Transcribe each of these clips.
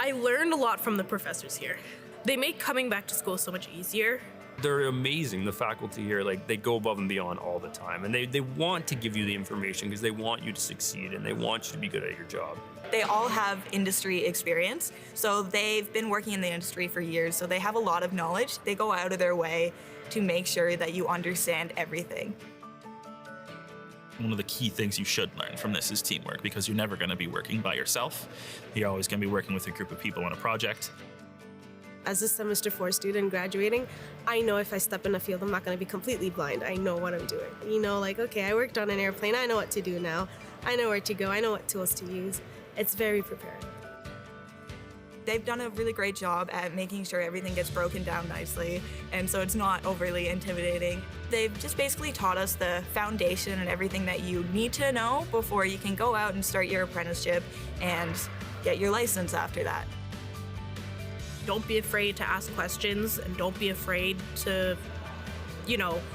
I learned a lot from the professors here. They make coming back to school so much easier. They're amazing, the faculty here. Like, they go above and beyond all the time, and they want to give you the information because they want you to succeed and they want you to be good at your job. They all have industry experience, so they've been working in the industry for years, so they have a lot of knowledge. They go out of their way to make sure that you understand everything. One of the key things you should learn from this is teamwork, because you're never going to be working by yourself. You're always going to be working with a group of people on a project. As a semester 4 student graduating, I know if I step in a field, I'm not going to be completely blind. I know what I'm doing. You know, like, okay, I worked on an airplane. I know what to do now. I know where to go. I know what tools to use. It's very prepared. They've done a really great job at making sure everything gets broken down nicely, and so it's not overly intimidating. They've just basically taught us the foundation and everything that you need to know before you can go out and start your apprenticeship and get your license after that. Don't be afraid to ask questions and don't be afraid to,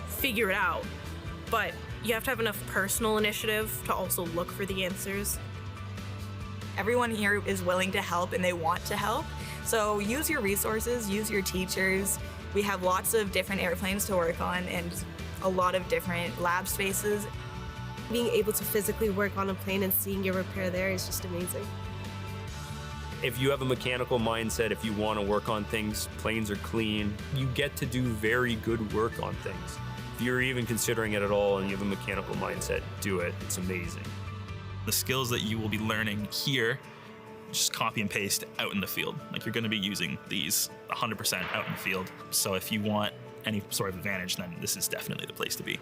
figure it out. But you have to have enough personal initiative to also look for the answers. Everyone here is willing to help and they want to help. So use your resources, use your teachers. We have lots of different airplanes to work on and a lot of different lab spaces. Being able to physically work on a plane and seeing your repair there is just amazing. If you have a mechanical mindset, if you want to work on things, planes are clean, you get to do very good work on things. If you're even considering it at all and you have a mechanical mindset, do it. It's amazing. The skills that you will be learning here, just copy and paste out in the field. Like, you're going to be using these 100% out in the field. So if you want any sort of advantage, then this is definitely the place to be.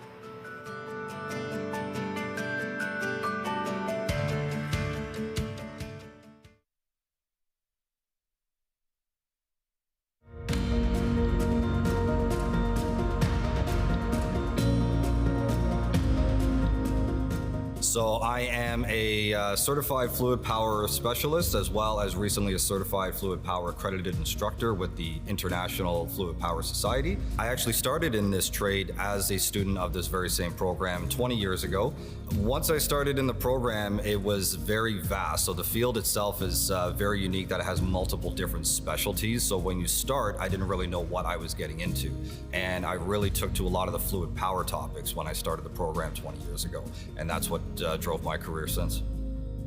So I am a certified fluid power specialist, as well as recently a certified fluid power accredited instructor with the International Fluid Power Society. I actually started in this trade as a student of this very same program 20 years ago. Once I started in the program, it was very vast. So the field itself is very unique, that it has multiple different specialties. So when you start, I didn't really know what I was getting into. And I really took to a lot of the fluid power topics when I started the program 20 years ago. And that's what drove my career since.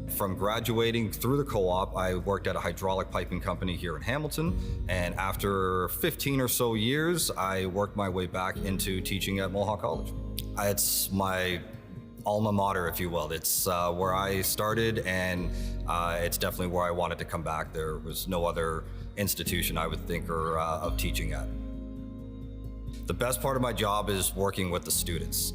From graduating through the co-op, I worked at a hydraulic piping company here in Hamilton. And after 15 or so years, I worked my way back into teaching at Mohawk College. It's my alma mater, if you will. It's where I started, and it's definitely where I wanted to come back. There was no other institution I would think of teaching at. The best part of my job is working with the students.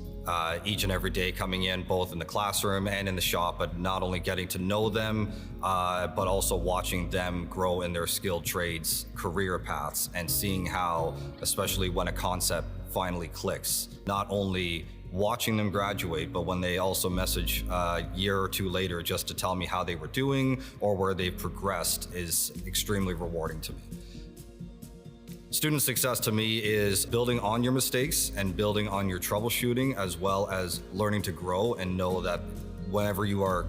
Each and every day, coming in both in the classroom and in the shop, but not only getting to know them, but also watching them grow in their skilled trades, career paths, and seeing how, especially when a concept finally clicks, not only watching them graduate, but when they also message a year or two later just to tell me how they were doing or where they've progressed is extremely rewarding to me. Student success to me is building on your mistakes and building on your troubleshooting, as well as learning to grow and know that whenever you are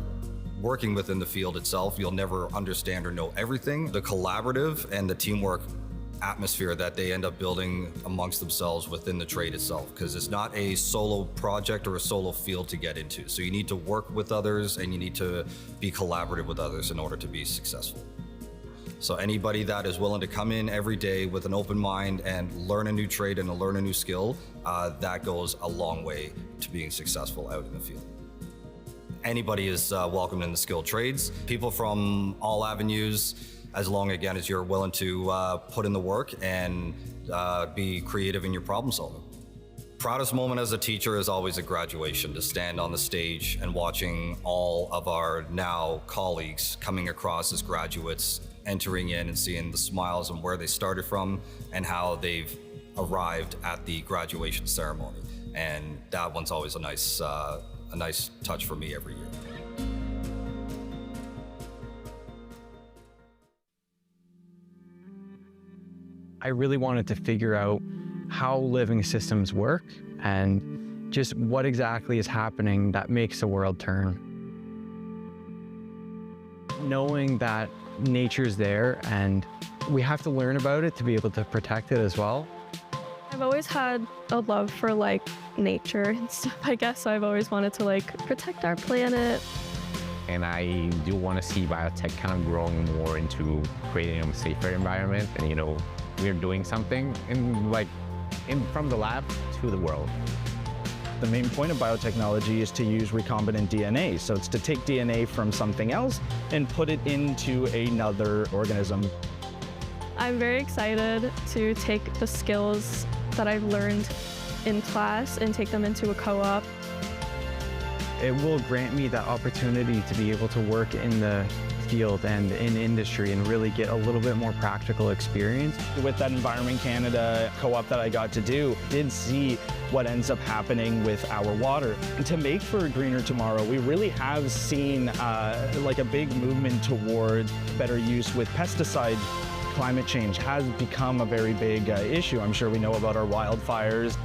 working within the field itself, you'll never understand or know everything. The collaborative and the teamwork atmosphere that they end up building amongst themselves within the trade itself, because it's not a solo project or a solo field to get into. So you need to work with others and you need to be collaborative with others in order to be successful. So anybody that is willing to come in every day with an open mind and learn a new trade and learn a new skill, that goes a long way to being successful out in the field. Anybody is welcome in the skilled trades. People from all avenues, as long, again, as you're willing to put in the work and be creative in your problem solving. Proudest moment as a teacher is always a graduation, to stand on the stage and watching all of our now colleagues coming across as graduates, entering in and seeing the smiles and where they started from and how they've arrived at the graduation ceremony. And that one's always a nice touch for me every year. I really wanted to figure out how living systems work and just what exactly is happening that makes the world turn. knowing that nature's there and we have to learn about it to be able to protect it as well. I've always had a love for like nature and stuff, I guess, so I've always wanted to like protect our planet. And I do want to see biotech kind of growing more into creating a safer environment. And, we're doing something from the lab to the world. The main point of biotechnology is to use recombinant DNA. So it's to take DNA from something else and put it into another organism. I'm very excited to take the skills that I've learned in class and take them into a co-op. It will grant me that opportunity to be able to work in the field and in industry and really get a little bit more practical experience. With that Environment Canada co-op that I got to do, did see what ends up happening with our water. And to make for a greener tomorrow, we really have seen like a big movement towards better use with pesticides. Climate change has become a very big issue. I'm sure we know about our wildfires.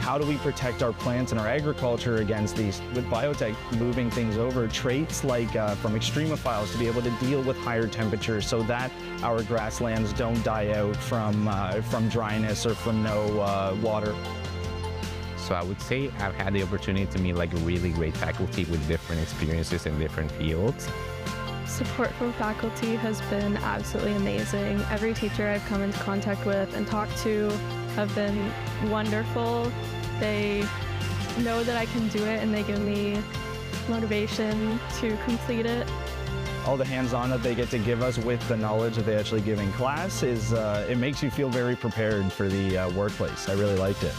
How do we protect our plants and our agriculture against these? With biotech moving things over, traits like from extremophiles to be able to deal with higher temperatures so that our grasslands don't die out from dryness or from no water. So I would say I've had the opportunity to meet like really great faculty with different experiences in different fields. Support from faculty has been absolutely amazing. Every teacher I've come into contact with and talked to have been wonderful. They know that I can do it and they give me motivation to complete it. All the hands-on that they get to give us with the knowledge that they actually give in class is, it makes you feel very prepared for the workplace. I really liked it.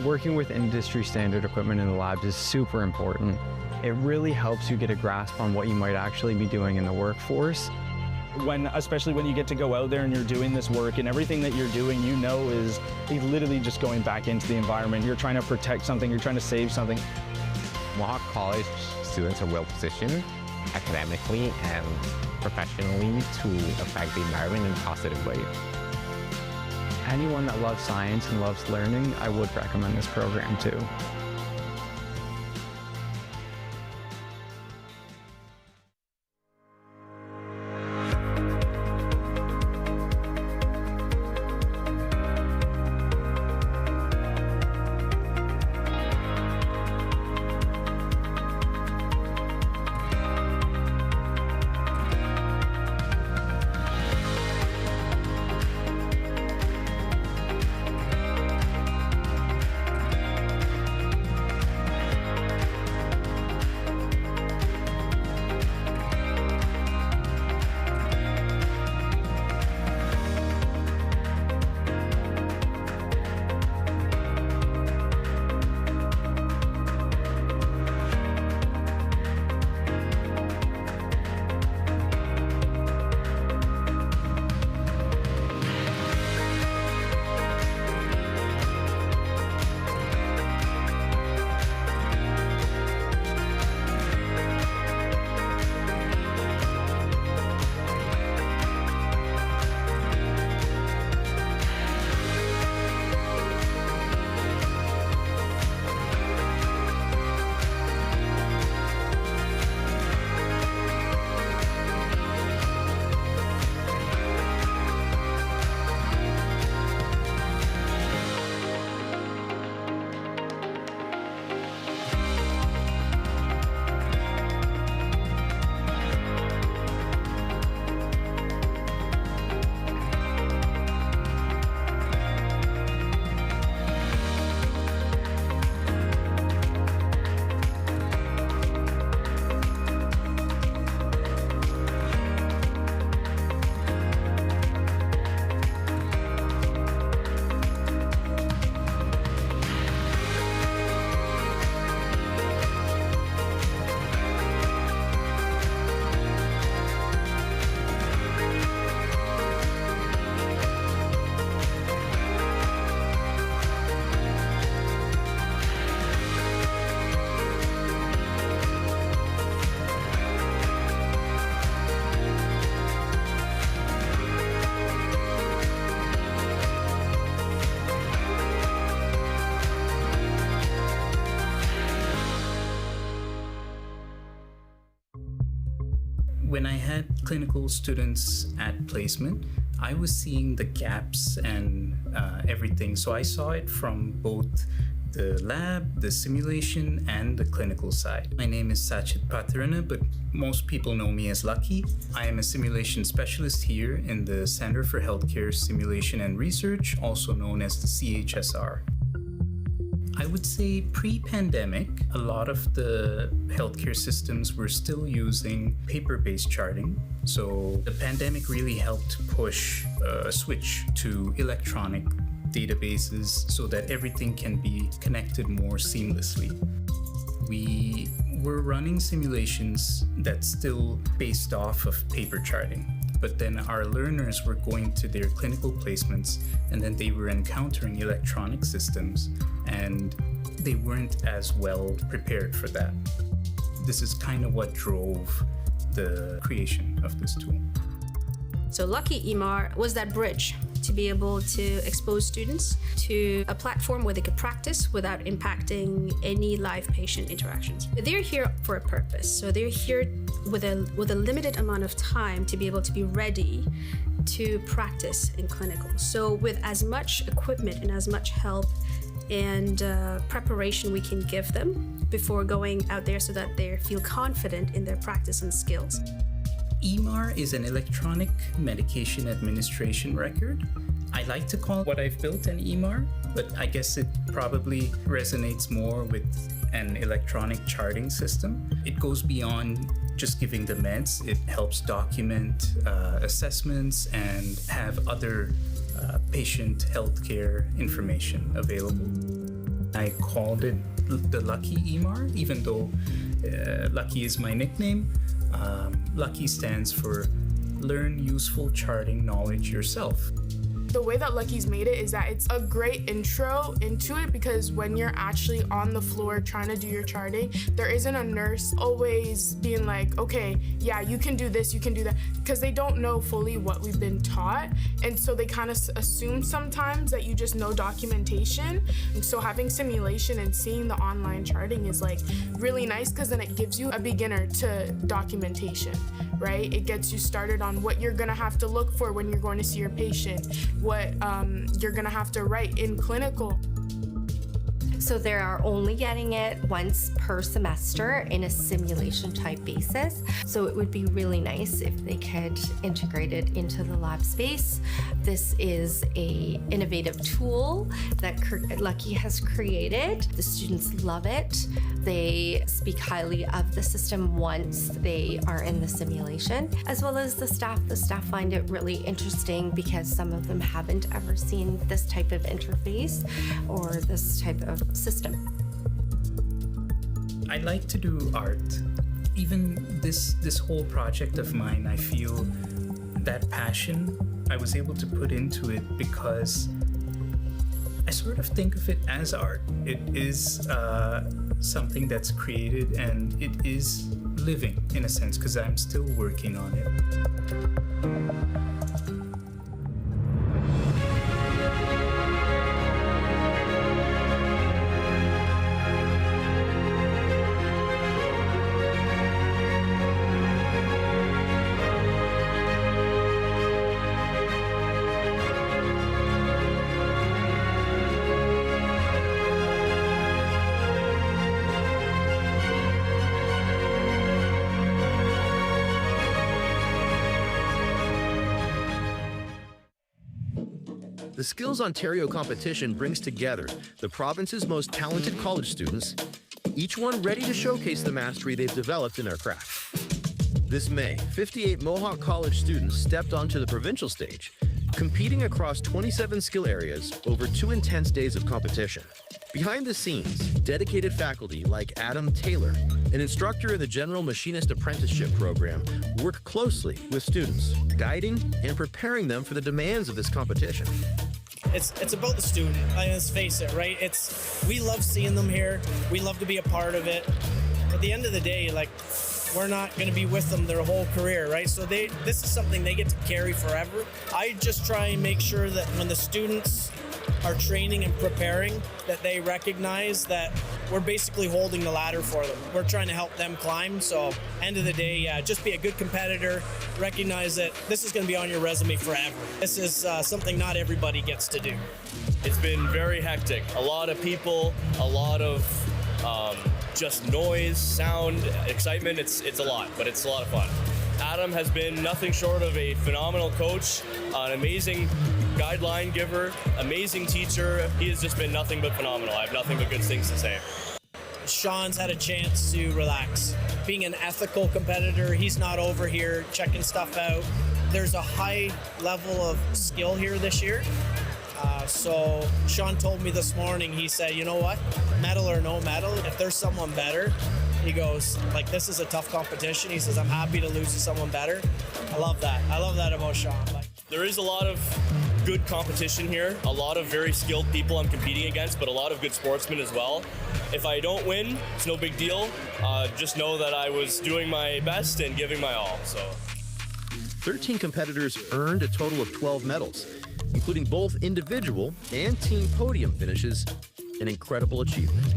Working with industry standard equipment in the labs is super important. It really helps you get a grasp on what you might actually be doing in the workforce. Especially when you get to go out there and you're doing this work and everything that you're doing, is literally just going back into the environment. You're trying to protect something, you're trying to save something. Mohawk College students are well positioned academically and professionally to affect the environment in a positive way. Anyone that loves science and loves learning, I would recommend this program too. When I had clinical students at placement, I was seeing the gaps and everything. So I saw it from both the lab, the simulation, and the clinical side. My name is Sachit Patharana, but most people know me as Lucky. I am a simulation specialist here in the Center for Healthcare Simulation and Research, also known as the CHSR. I would say pre-pandemic, a lot of the healthcare systems were still using paper-based charting. So the pandemic really helped push a switch to electronic databases so that everything can be connected more seamlessly. We were running simulations that's still based off of paper charting. But then our learners were going to their clinical placements and then they were encountering electronic systems and they weren't as well prepared for that. This is kind of what drove the creation of this tool. So Lucky EMR was that bridge to be able to expose students to a platform where they could practice without impacting any live patient interactions. They're here for a purpose. So they're here with a limited amount of time to be able to be ready to practice in clinical. So with as much equipment and as much help and preparation we can give them before going out there so that they feel confident in their practice and skills. EMR is an electronic medication administration record. I like to call what I've built an EMR, but I guess it probably resonates more with an electronic charting system. It goes beyond just giving the meds. It helps document assessments and have other patient healthcare information available. I called it the Lucky EMR, even though Lucky is my nickname. Lucky stands for Learn Useful Charting Knowledge Yourself. The way that Lucky's made it is that it's a great intro into it, because when you're actually on the floor trying to do your charting, there isn't a nurse always being like, okay, yeah, you can do this, you can do that, because they don't know fully what we've been taught. And so they kind of assume sometimes that you just know documentation. And so having simulation and seeing the online charting is like really nice, because then it gives you a beginner to documentation, right? It gets you started on what you're gonna have to look for when you're going to see your patient, what you're gonna have to write in clinical. So they are only getting it once per semester in a simulation type basis. So it would be really nice if they could integrate it into the lab space. This is an innovative tool that Lucky has created. The students love it. They speak highly of the system once they are in the simulation, as well as the staff. The staff find it really interesting because some of them haven't ever seen this type of interface or this type of system. I like to do art. Even this whole project of mine, I feel that passion I was able to put into it because I sort of think of it as art. It is something that's created and it is living in a sense because I'm still working on it. The Skills Ontario competition brings together the province's most talented college students, each one ready to showcase the mastery they've developed in their craft. This May, 58 Mohawk College students stepped onto the provincial stage, competing across 27 skill areas over 2 intense days of competition. Behind the scenes, dedicated faculty like Adam Taylor, an instructor in the General Machinist Apprenticeship Program, work closely with students, guiding and preparing them for the demands of this competition. It's about the student. Let's face it, right? We love seeing them here. We love to be a part of it. At the end of the day, like, we're not going to be with them their whole career, right? So this is something they get to carry forever. I just try and make sure that when the students are training and preparing, that they recognize that we're basically holding the ladder for them. We're trying to help them climb. So end of the day, yeah, just be a good competitor. Recognize that this is going to be on your resume forever. This is something not everybody gets to do. It's been very hectic. A lot of people, a lot of just noise, sound, excitement. It's a lot, but it's a lot of fun. Adam has been nothing short of a phenomenal coach, an amazing guideline giver, amazing teacher. He has just been nothing but phenomenal. I have nothing but good things to say. Sean's had a chance to relax. Being an ethical competitor, he's not over here checking stuff out. There's a high level of skill here this year. So Sean told me this morning, he said, you know what, medal or no medal, if there's someone better, he goes, like, this is a tough competition. He says, I'm happy to lose to someone better. I love that. I love that about Sean. There is a lot of good competition here, a lot of very skilled people I'm competing against, but a lot of good sportsmen as well. If I don't win, it's no big deal. Just know that I was doing my best and giving my all. So, 13 competitors earned a total of 12 medals, including both individual and team podium finishes, an incredible achievement.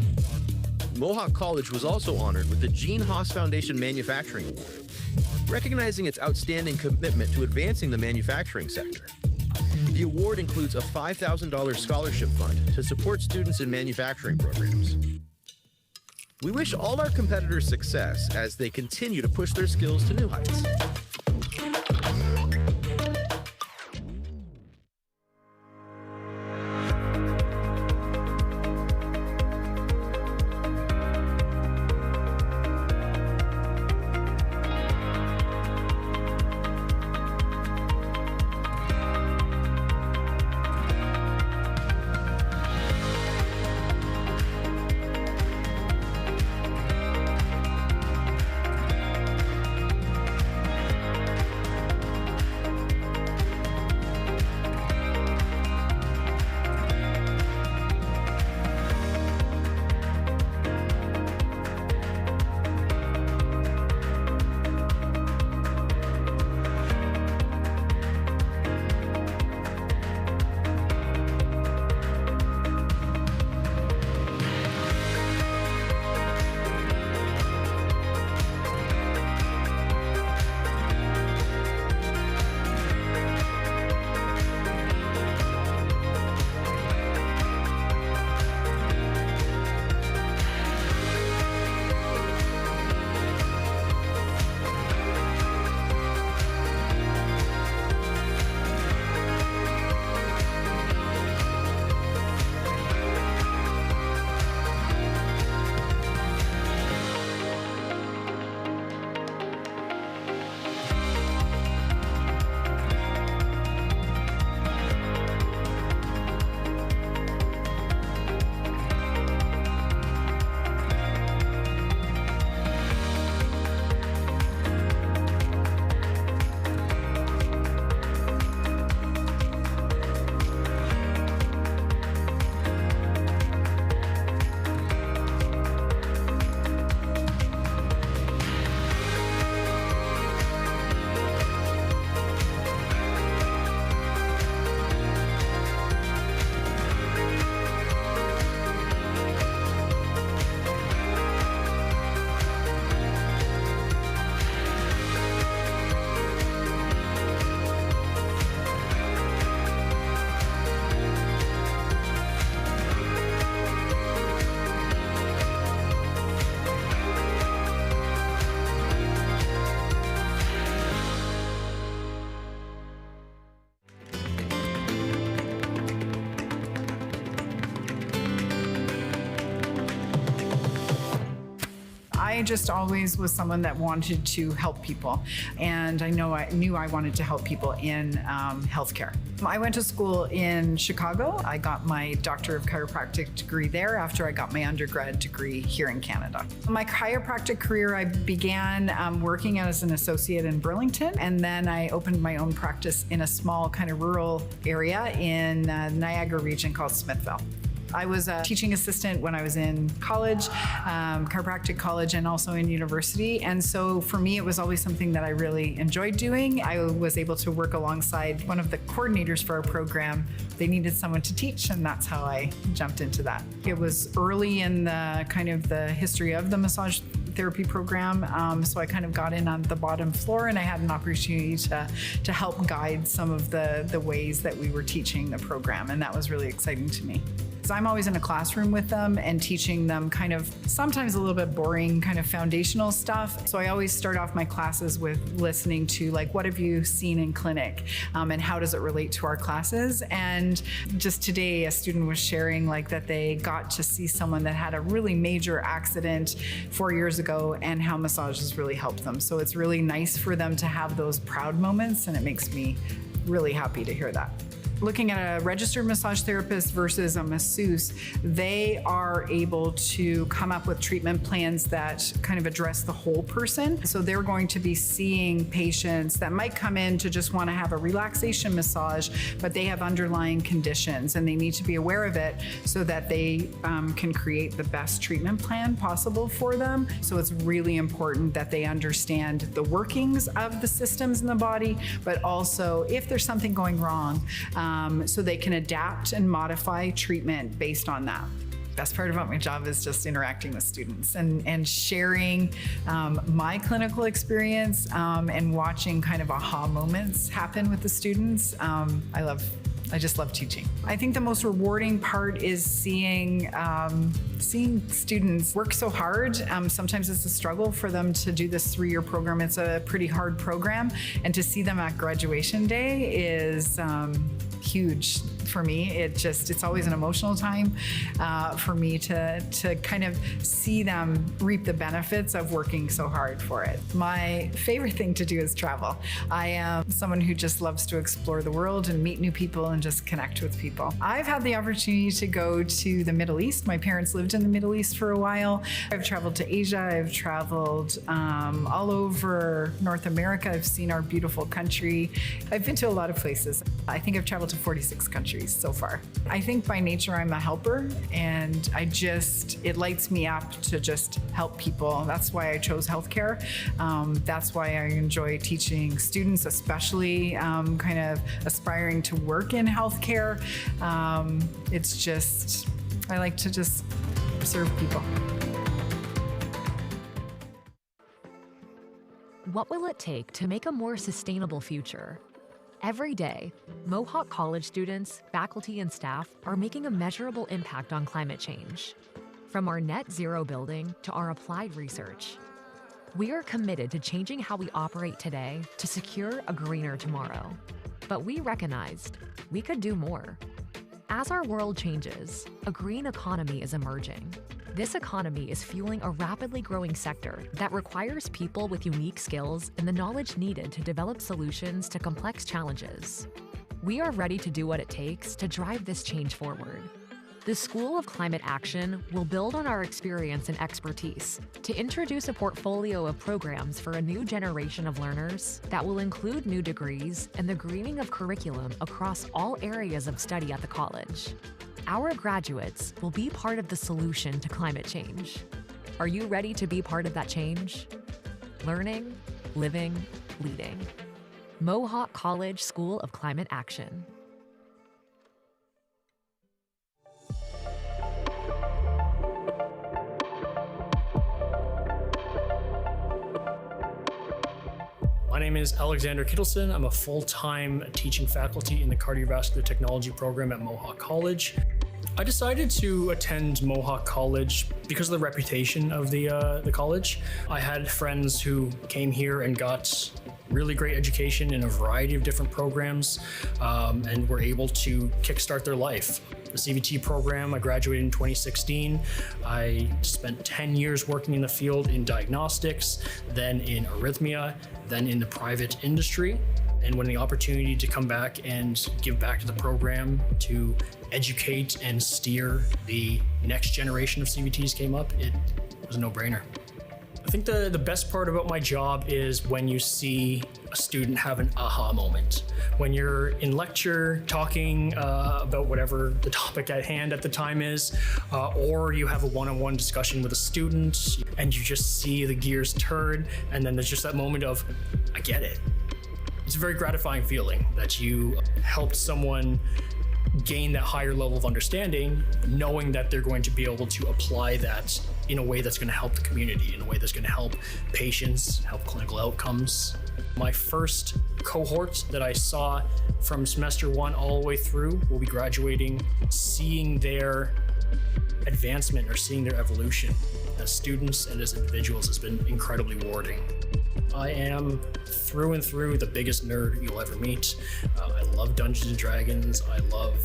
Mohawk College was also honored with the Gene Haas Foundation Manufacturing Award, recognizing its outstanding commitment to advancing the manufacturing sector. The award includes a $5,000 scholarship fund to support students in manufacturing programs. We wish all our competitors success as they continue to push their skills to new heights. I just always was someone that wanted to help people, and I knew I wanted to help people in healthcare. I went to school in Chicago. I got my Doctor of Chiropractic degree there after I got my undergrad degree here in Canada. My chiropractic career, I began working as an associate in Burlington, and then I opened my own practice in a small kind of rural area in Niagara region called Smithville. I was a teaching assistant when I was in college, chiropractic college, and also in university. And so for me, it was always something that I really enjoyed doing. I was able to work alongside one of the coordinators for our program. They needed someone to teach, and that's how I jumped into that. It was early in the kind of the history of the massage therapy program, so I kind of got in on the bottom floor, and I had an opportunity to help guide some of the ways that we were teaching the program, and that was really exciting to me. So I'm always in a classroom with them and teaching them kind of sometimes a little bit boring kind of foundational stuff. So I always start off my classes with listening to like, what have you seen in clinic, and how does it relate to our classes? And just today, a student was sharing like that they got to see someone that had a really major accident 4 years ago and how massage has really helped them. So it's really nice for them to have those proud moments, and it makes me really happy to hear that. Looking at a registered massage therapist versus a masseuse, they are able to come up with treatment plans that kind of address the whole person. So they're going to be seeing patients that might come in to just want to have a relaxation massage, but they have underlying conditions and they need to be aware of it so that they can create the best treatment plan possible for them. So it's really important that they understand the workings of the systems in the body, but also if there's something going wrong, so they can adapt and modify treatment based on that. Best part about my job is just interacting with students and sharing my clinical experience and watching kind of aha moments happen with the students. I just love teaching. I think the most rewarding part is seeing students work so hard. Sometimes it's a struggle for them to do this 3-year program. It's a pretty hard program, and to see them at graduation day is huge for me. It's always an emotional time for me to kind of see them reap the benefits of working so hard for it. My favorite thing to do is travel. I am someone who just loves to explore the world and meet new people and just connect with people. I've had the opportunity to go to the Middle East. My parents lived in the Middle East for a while. I've traveled to Asia. I've traveled all over North America. I've seen our beautiful country. I've been to a lot of places. I think I've traveled to 46 countries so far. I think by nature I'm a helper, and it lights me up to just help people. That's why I chose healthcare. That's why I enjoy teaching students, especially kind of aspiring to work in healthcare. I like to just serve people. What will it take to make a more sustainable future? Every day, Mohawk College students, faculty, and staff are making a measurable impact on climate change. From our net zero building to our applied research, we are committed to changing how we operate today to secure a greener tomorrow. But we recognized we could do more. As our world changes, a green economy is emerging. This economy is fueling a rapidly growing sector that requires people with unique skills and the knowledge needed to develop solutions to complex challenges. We are ready to do what it takes to drive this change forward. The School of Climate Action will build on our experience and expertise to introduce a portfolio of programs for a new generation of learners that will include new degrees and the greening of curriculum across all areas of study at the college. Our graduates will be part of the solution to climate change. Are you ready to be part of that change? Learning, living, leading. Mohawk College School of Climate Action. My name is Alexander Kittleson. I'm a full-time teaching faculty in the cardiovascular technology program at Mohawk College. I decided to attend Mohawk College because of the reputation of the college. I had friends who came here and got really great education in a variety of different programs and were able to kickstart their life. The CVT program, I graduated in 2016. I spent 10 years working in the field in diagnostics, then in arrhythmia, then in the private industry. And when the opportunity to come back and give back to the program to educate and steer the next generation of CVTs came up, it was a no-brainer. I think the best part about my job is when you see a student have an aha moment. when you're in lecture talking about whatever the topic at hand at the time is, or you have a one-on-one discussion with a student and you just see the gears turn, and then there's just that moment of, I get it. It's a very gratifying feeling that you helped someone gain that higher level of understanding, knowing that they're going to be able to apply that in a way that's going to help the community, in a way that's going to help patients, help clinical outcomes. My first cohort that I saw from semester 1 all the way through will be graduating, seeing their advancement or seeing their evolution as students and as individuals has been incredibly rewarding. I am through and through the biggest nerd you'll ever meet. I love Dungeons and Dragons. I love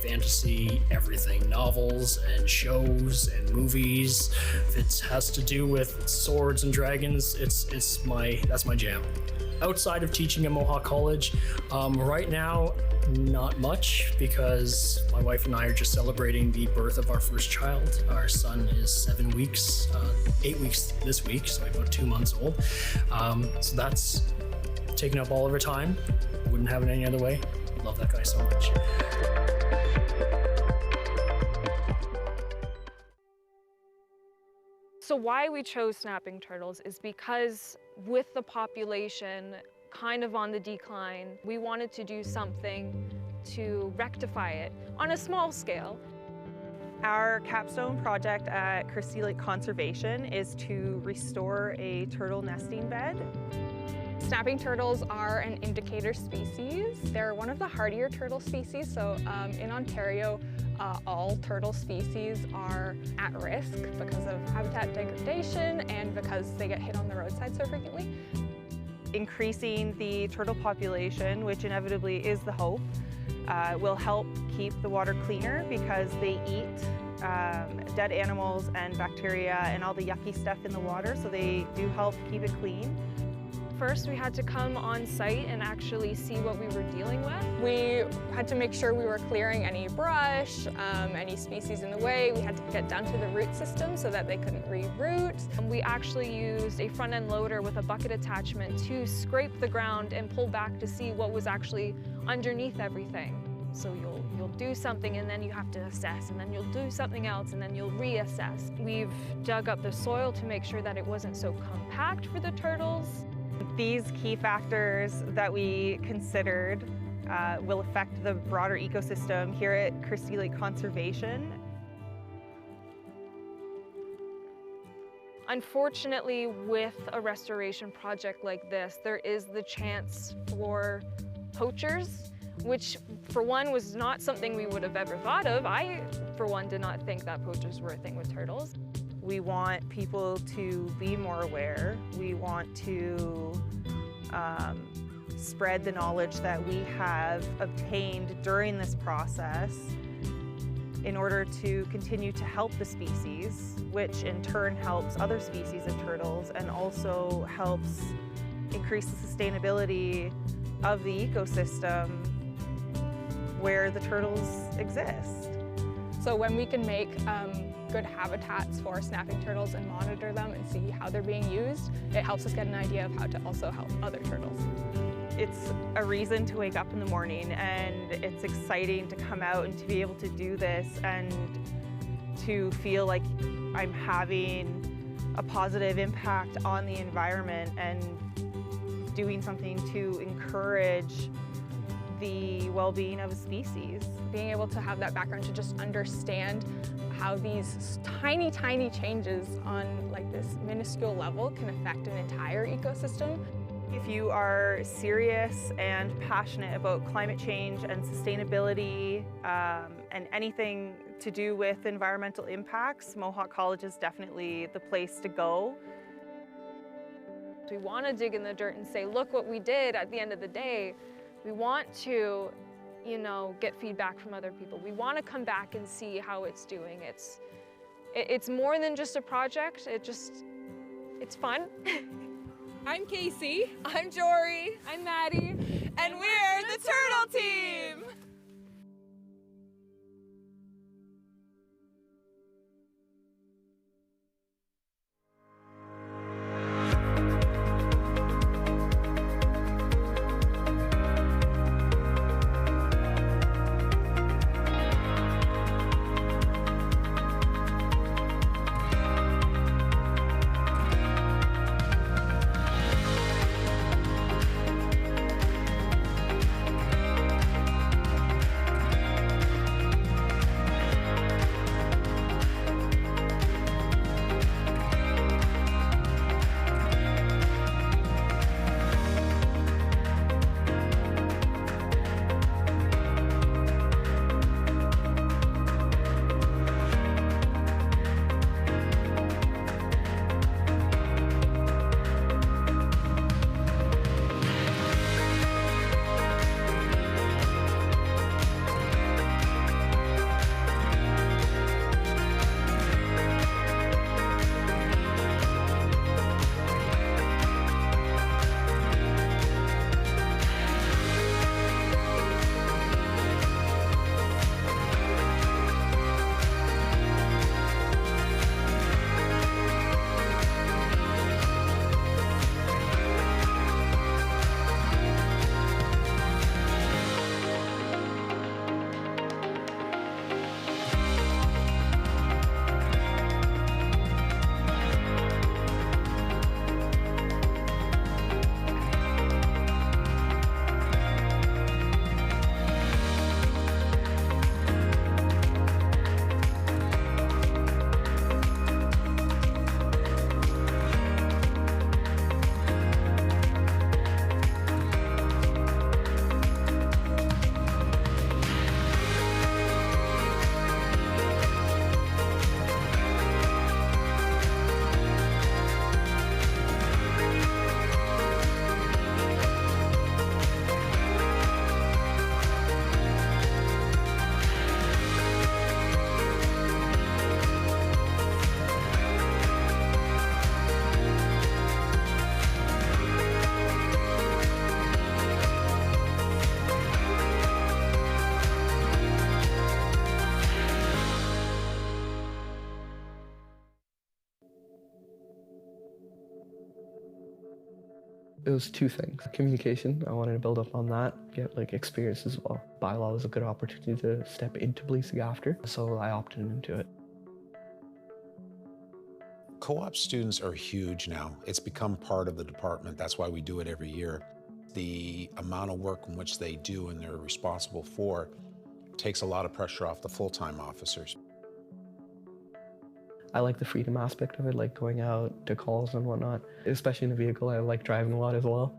fantasy, everything, novels and shows and movies. If it has to do with swords and dragons, that's my jam. Outside of teaching at Mohawk College, right now, not much, because my wife and I are just celebrating the birth of our first child. Our son is 7 weeks, 8 weeks this week, so about 2 months old. So that's taking up all of our time. Wouldn't have it any other way. Love that guy so much. So why we chose snapping turtles is because with the population kind of on the decline, we wanted to do something to rectify it on a small scale. Our capstone project at Christie Lake Conservation is to restore a turtle nesting bed. Snapping turtles are an indicator species. They're one of the hardier turtle species, so in Ontario, all turtle species are at risk because of habitat degradation and because they get hit on the roadside so frequently. Increasing the turtle population, which inevitably is the hope, will help keep the water cleaner because they eat dead animals and bacteria and all the yucky stuff in the water, so they do help keep it clean. First, we had to come on site and actually see what we were dealing with. We had to make sure we were clearing any brush, any species in the way. We had to get down to the root system so that they couldn't reroot. We actually used a front-end loader with a bucket attachment to scrape the ground and pull back to see what was actually underneath everything. So you'll do something and then you have to assess, and then you'll do something else and then you'll reassess. We've dug up the soil to make sure that it wasn't so compact for the turtles. These key factors that we considered will affect the broader ecosystem here at Christie Lake Conservation. Unfortunately, with a restoration project like this, there is the chance for poachers, which for one was not something we would have ever thought of. I, for one, did not think that poachers were a thing with turtles. We want people to be more aware. We want to spread the knowledge that we have obtained during this process in order to continue to help the species, which in turn helps other species of turtles and also helps increase the sustainability of the ecosystem where the turtles exist. So when we can make good habitats for snapping turtles and monitor them and see how they're being used, it helps us get an idea of how to also help other turtles. It's a reason to wake up in the morning, and it's exciting to come out and to be able to do this and to feel like I'm having a positive impact on the environment and doing something to encourage the well-being of a species. Being able to have that background to just understand how these tiny, tiny changes on like this minuscule level can affect an entire ecosystem. If you are serious and passionate about climate change and sustainability and anything to do with environmental impacts, Mohawk College is definitely the place to go. We want to dig in the dirt and say, look what we did at the end of the day. We want to, get feedback from other people. We want to come back and see how it's doing. It's more than just a project. It's fun. I'm Casey. I'm Jory. I'm Maddie. And we're the Turtle Team! It was two things. Communication, I wanted to build up on that, get experience as well. Bylaw was a good opportunity to step into policing after, so I opted into it. Co-op students are huge now. It's become part of the department. That's why we do it every year. The amount of work in which they do and they're responsible for takes a lot of pressure off the full-time officers. I like the freedom aspect of it, like going out to calls and whatnot. Especially in a vehicle, I like driving a lot as well.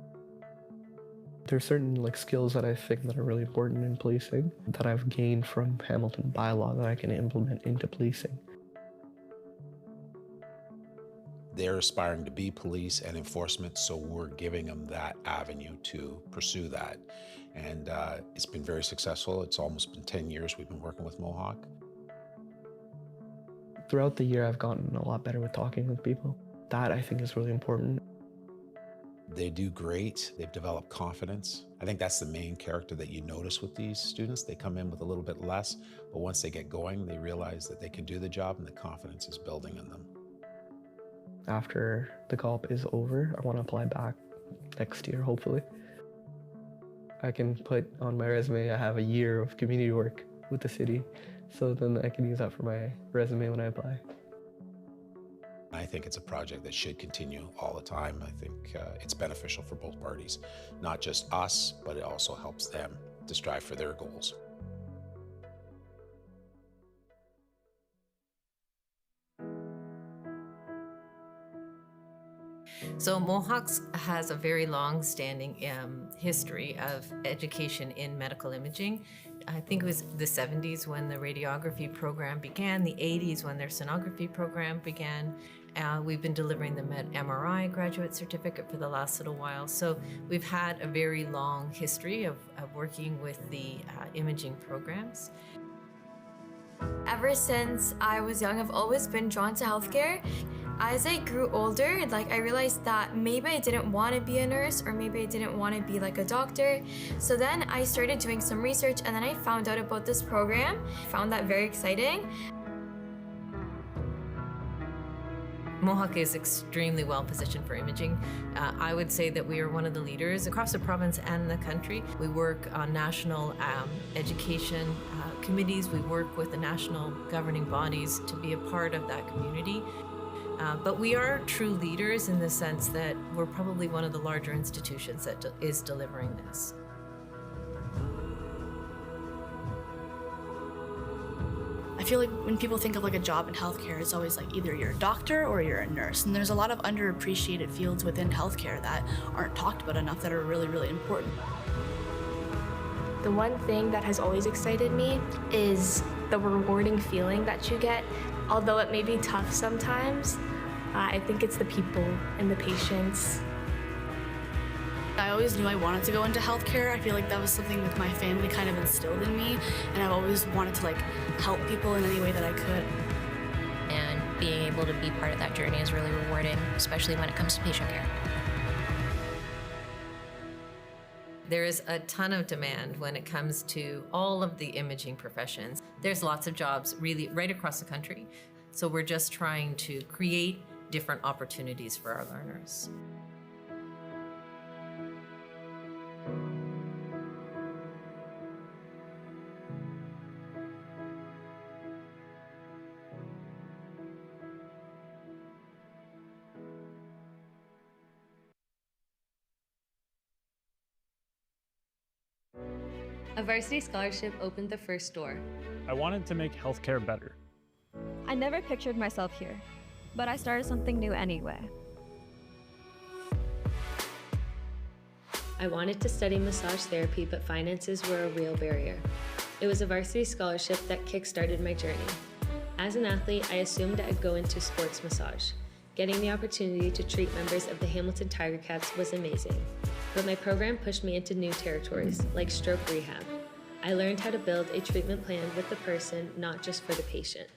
There's certain skills that I think that are really important in policing that I've gained from Hamilton bylaw that I can implement into policing. They're aspiring to be police and enforcement, so we're giving them that avenue to pursue that. And it's been very successful. It's almost been 10 years we've been working with Mohawk. Throughout the year, I've gotten a lot better with talking with people. That, I think, is really important. They do great. They've developed confidence. I think that's the main character that you notice with these students. They come in with a little bit less, but once they get going, they realize that they can do the job and the confidence is building in them. After the co-op is over, I want to apply back next year, hopefully. I can put on my resume I have a year of community work with the city, so then I can use that for my resume when I apply. I think it's a project that should continue all the time. I think it's beneficial for both parties, not just us, but it also helps them to strive for their goals. So Mohawk has a very long-standing history of education in medical imaging. I think it was the 70s when the radiography program began, the 80s when their sonography program began. We've been delivering the MRI graduate certificate for the last little while. So we've had a very long history of working with the imaging programs. Ever since I was young, I've always been drawn to healthcare. As I grew older, I realized that maybe I didn't want to be a nurse or maybe I didn't want to be a doctor. So then I started doing some research and then I found out about this program. I found that very exciting. Mohawk is extremely well positioned for imaging. I would say that we are one of the leaders across the province and the country. We work on national education committees. We work with the national governing bodies to be a part of that community. But we are true leaders in the sense that we're probably one of the larger institutions that is delivering this. I feel like when people think of a job in healthcare, it's always either you're a doctor or you're a nurse. And there's a lot of underappreciated fields within healthcare that aren't talked about enough that are really, really important. The one thing that has always excited me is the rewarding feeling that you get. Although it may be tough sometimes, I think it's the people and the patients. I always knew I wanted to go into healthcare. I feel like that was something that my family kind of instilled in me, and I've always wanted to help people in any way that I could. And being able to be part of that journey is really rewarding, especially when it comes to patient care. There is a ton of demand when it comes to all of the imaging professions. There's lots of jobs really right across the country. So we're just trying to create different opportunities for our learners. A varsity scholarship opened the first door. I wanted to make healthcare better. I never pictured myself here, but I started something new anyway. I wanted to study massage therapy, but finances were a real barrier. It was a varsity scholarship that kick-started my journey. As an athlete, I assumed I'd go into sports massage. Getting the opportunity to treat members of the Hamilton Tiger Cats was amazing. But my program pushed me into new territories, like stroke rehab. I learned how to build a treatment plan with the person, not just for the patient.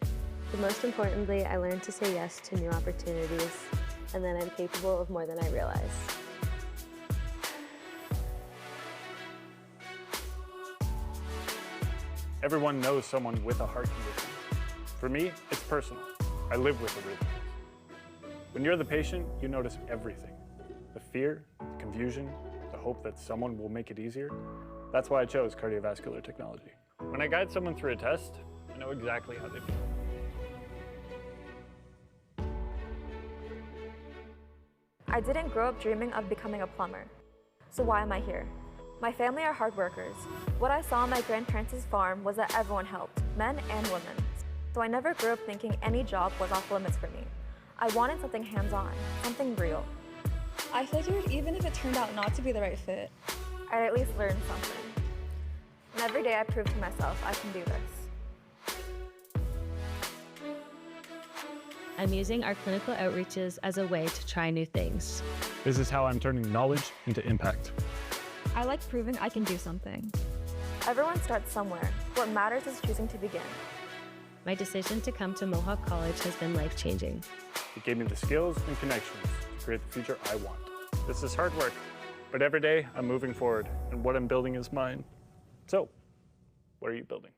But most importantly, I learned to say yes to new opportunities, and then I'm capable of more than I realize. Everyone knows someone with a heart condition. For me, it's personal. I live with arrhythmias. When you're the patient, you notice everything. The fear, the confusion, the hope that someone will make it easier. That's why I chose cardiovascular technology. When I guide someone through a test, I know exactly how they feel. I didn't grow up dreaming of becoming a plumber. So why am I here? My family are hard workers. What I saw on my grandparents' farm was that everyone helped, men and women. So I never grew up thinking any job was off limits for me. I wanted something hands-on, something real. I figured even if it turned out not to be the right fit, I'd at least learn something. And every day I prove to myself I can do this. I'm using our clinical outreaches as a way to try new things. This is how I'm turning knowledge into impact. I like proving I can do something. Everyone starts somewhere. What matters is choosing to begin. My decision to come to Mohawk College has been life-changing. It gave me the skills and connections to create the future I want. This is hard work, but every day I'm moving forward, and what I'm building is mine. So, what are you building?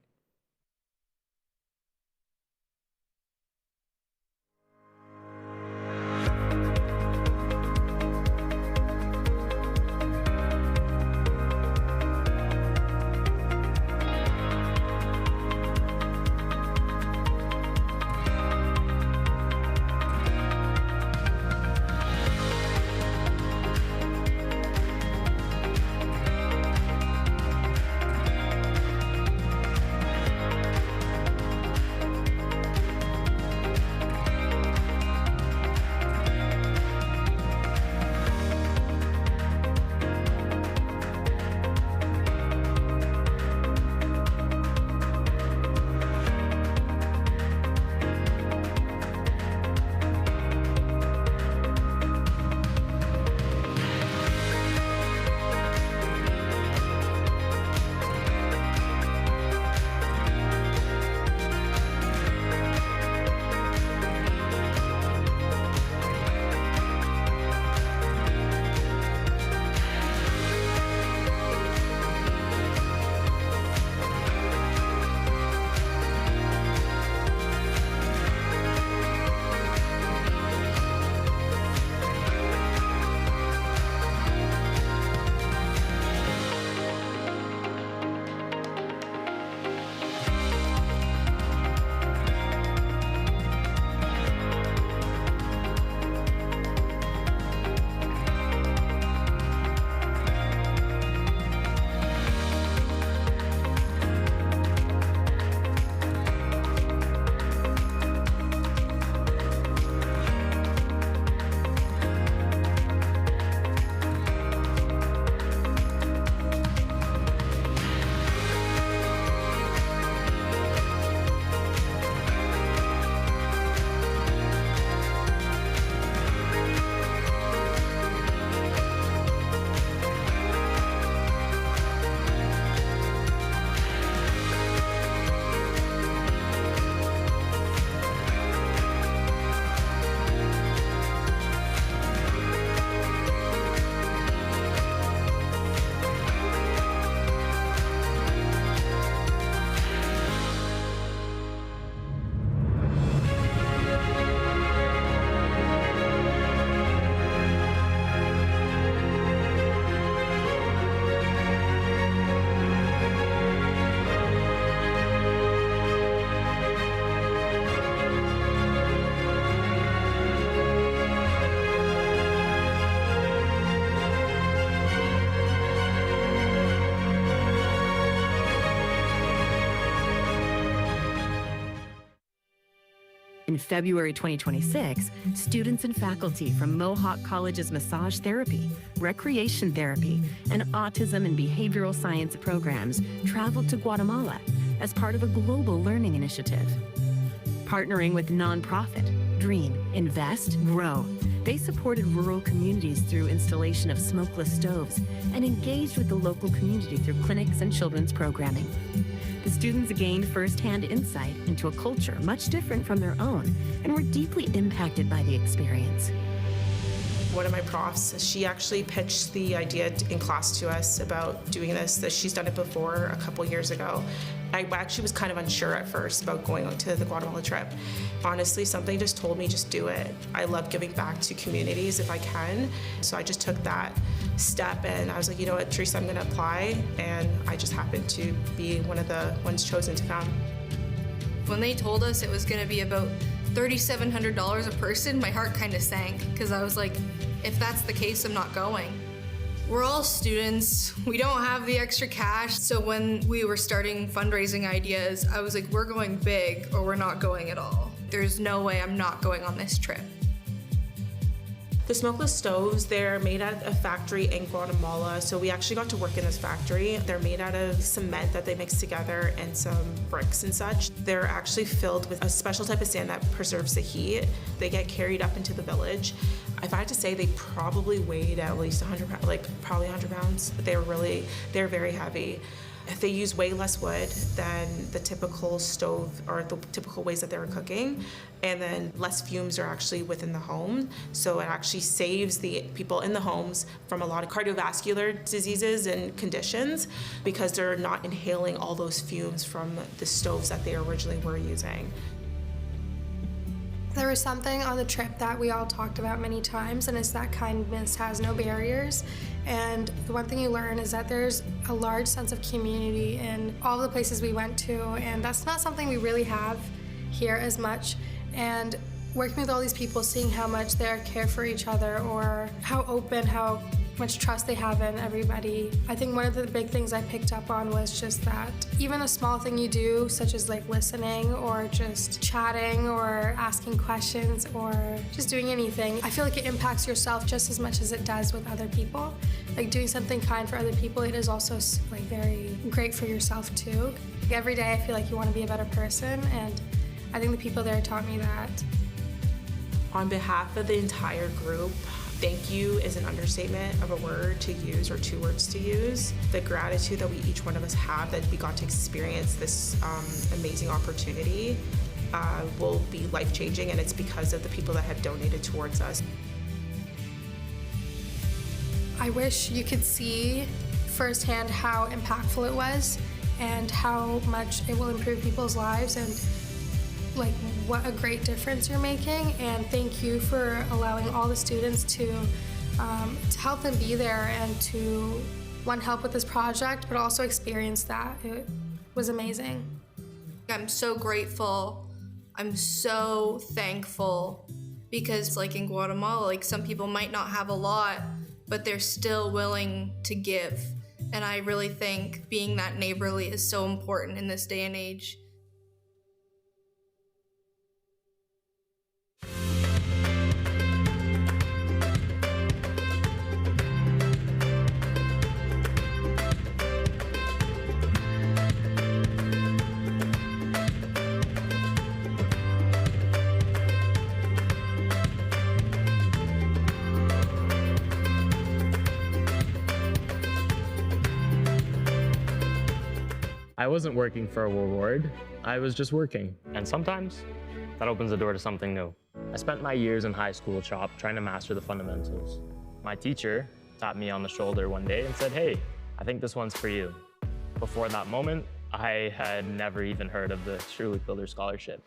In February 2026, students and faculty from Mohawk College's massage therapy, recreation therapy, and autism and behavioral science programs traveled to Guatemala as part of a global learning initiative. Partnering with nonprofit Dream, Invest, Grow, they supported rural communities through installation of smokeless stoves and engaged with the local community through clinics and children's programming. The students gained firsthand insight into a culture much different from their own and were deeply impacted by the experience. One of my profs, she actually pitched the idea in class to us about doing this, that she's done it before a couple years ago. I actually was kind of unsure at first about going on to the Guatemala trip. Honestly, something just told me, just do it. I love giving back to communities if I can. So I just took that step and I was like, you know what, Teresa, I'm gonna apply. And I just happened to be one of the ones chosen to come. When they told us it was gonna be about $3,700 a person, my heart kind of sank, because I was like, if that's the case, I'm not going. We're all students, we don't have the extra cash, so when we were starting fundraising ideas, I was like, we're going big or we're not going at all. There's no way I'm not going on this trip. The smokeless stoves, they're made at a factory in Guatemala, so we actually got to work in this factory. They're made out of cement that they mix together and some bricks and such. They're actually filled with a special type of sand that preserves the heat. They get carried up into the village. If I had to say, they probably weighed at least 100 pounds, like probably 100 pounds. They're very heavy. They use way less wood than the typical stove or the typical ways that they were cooking. And then less fumes are actually within the home. So it actually saves the people in the homes from a lot of cardiovascular diseases and conditions because they're not inhaling all those fumes from the stoves that they originally were using. There was something on the trip that we all talked about many times, and it's that kindness has no barriers. And the one thing you learn is that there's a large sense of community in all the places we went to, and that's not something we really have here as much. And working with all these people, seeing how much they care for each other or how open, how much trust they have in everybody. I think one of the big things I picked up on was just that even a small thing you do, such as like listening or just chatting or asking questions or just doing anything, I feel like it impacts yourself just as much as it does with other people. Like doing something kind for other people, it is also like very great for yourself too. Every day I feel like you want to be a better person, and I think the people there taught me that. On behalf of the entire group, thank you is an understatement of a word to use or two words to use. The gratitude that each one of us have that we got to experience this amazing opportunity will be life-changing, and it's because of the people that have donated towards us. I wish you could see firsthand how impactful it was and how much it will improve people's lives and like what a great difference you're making. And thank you for allowing all the students to help them be there and to help with this project, but also experience that. It was amazing. I'm so grateful. I'm so thankful because like in Guatemala, like some people might not have a lot, but they're still willing to give. And I really think being that neighborly is so important in this day and age. I wasn't working for a reward, I was just working. And sometimes that opens the door to something new. I spent my years in high school shop trying to master the fundamentals. My teacher tapped me on the shoulder one day and said, "Hey, I think this one's for you." Before that moment, I had never even heard of the Sherwood Builder Scholarship.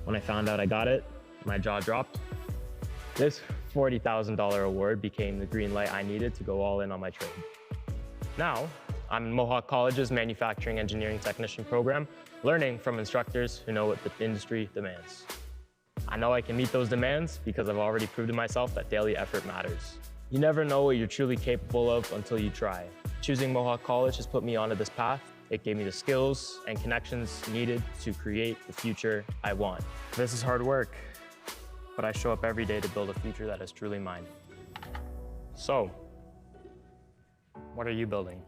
When I found out I got it, my jaw dropped. This $40,000 award became the green light I needed to go all in on my trade. Now, I'm in Mohawk College's Manufacturing Engineering Technician program, learning from instructors who know what the industry demands. I know I can meet those demands because I've already proved to myself that daily effort matters. You never know what you're truly capable of until you try. Choosing Mohawk College has put me onto this path. It gave me the skills and connections needed to create the future I want. This is hard work, but I show up every day to build a future that is truly mine. So, what are you building?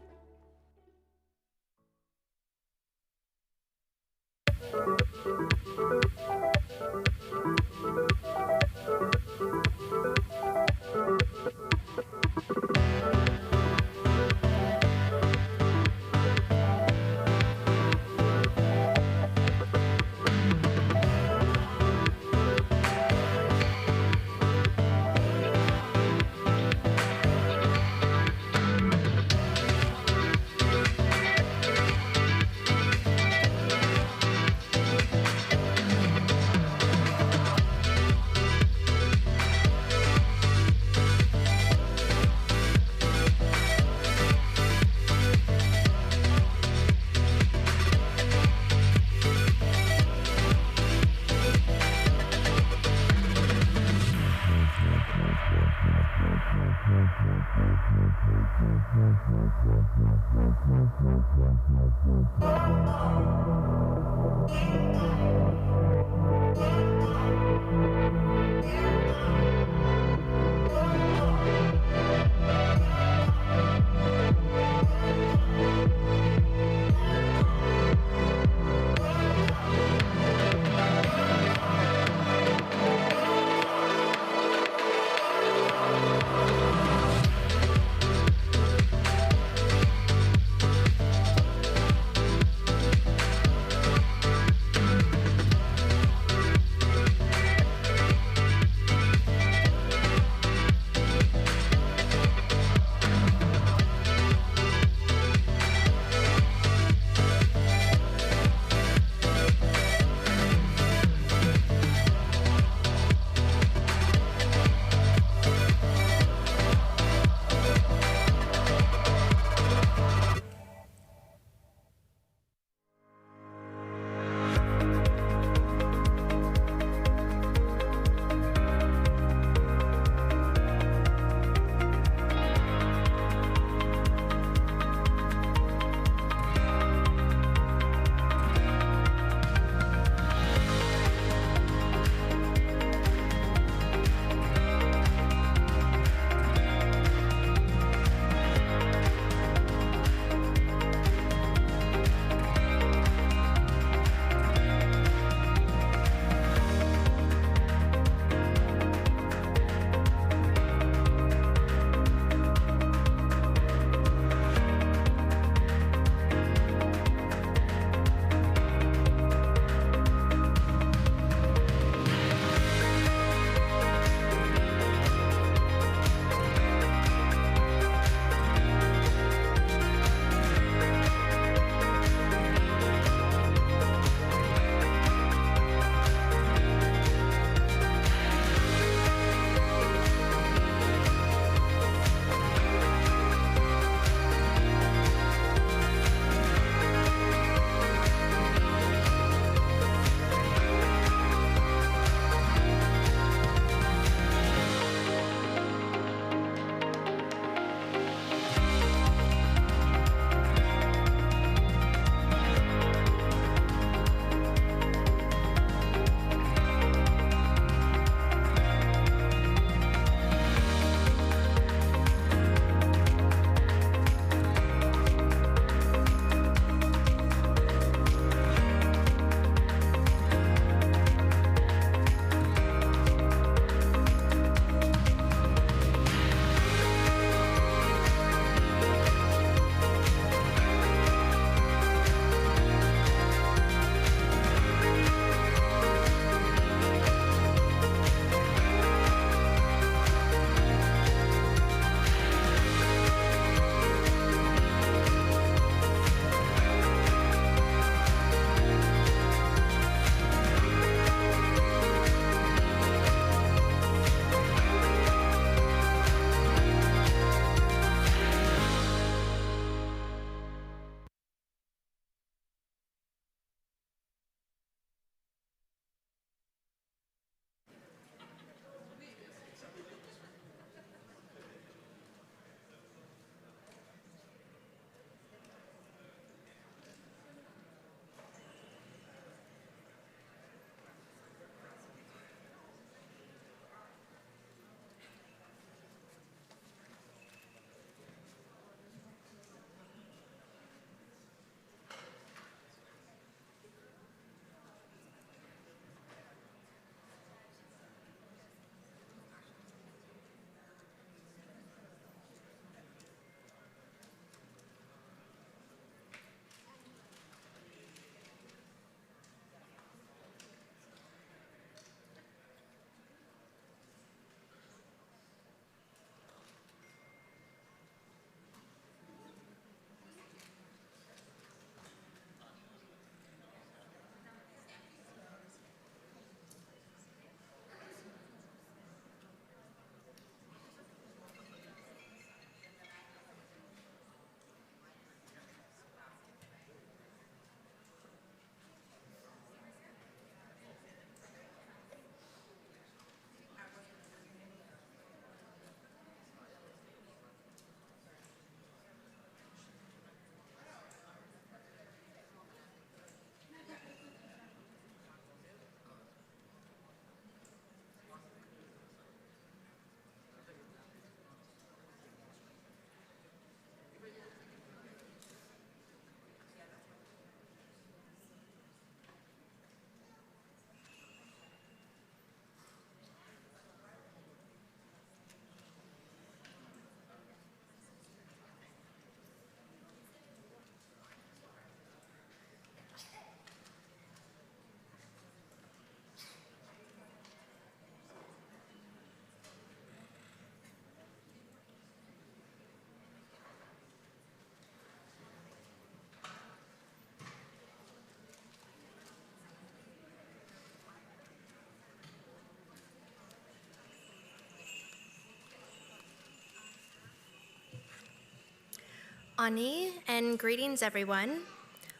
Ani, and greetings everyone.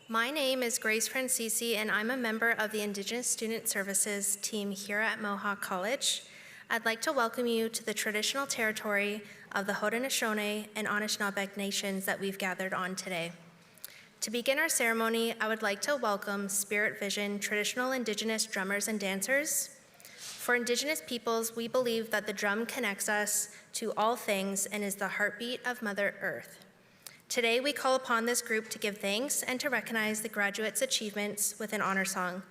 My name is Grace Francisi, and I'm a member of the Indigenous Student Services team here at Mohawk College. I'd like to welcome you to the traditional territory of the Haudenosaunee and Anishinaabe nations that we've gathered on today. To begin our ceremony, I would like to welcome Spirit Vision traditional Indigenous drummers and dancers. For Indigenous peoples, we believe that the drum connects us to all things and is the heartbeat of Mother Earth. Today, we call upon this group to give thanks and to recognize the graduates' achievements with an honor song.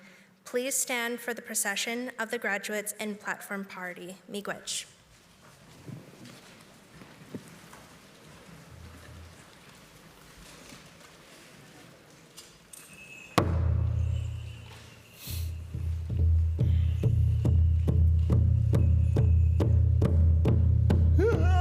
Please stand for the procession of the graduates and platform party. Miigwech. Yeah.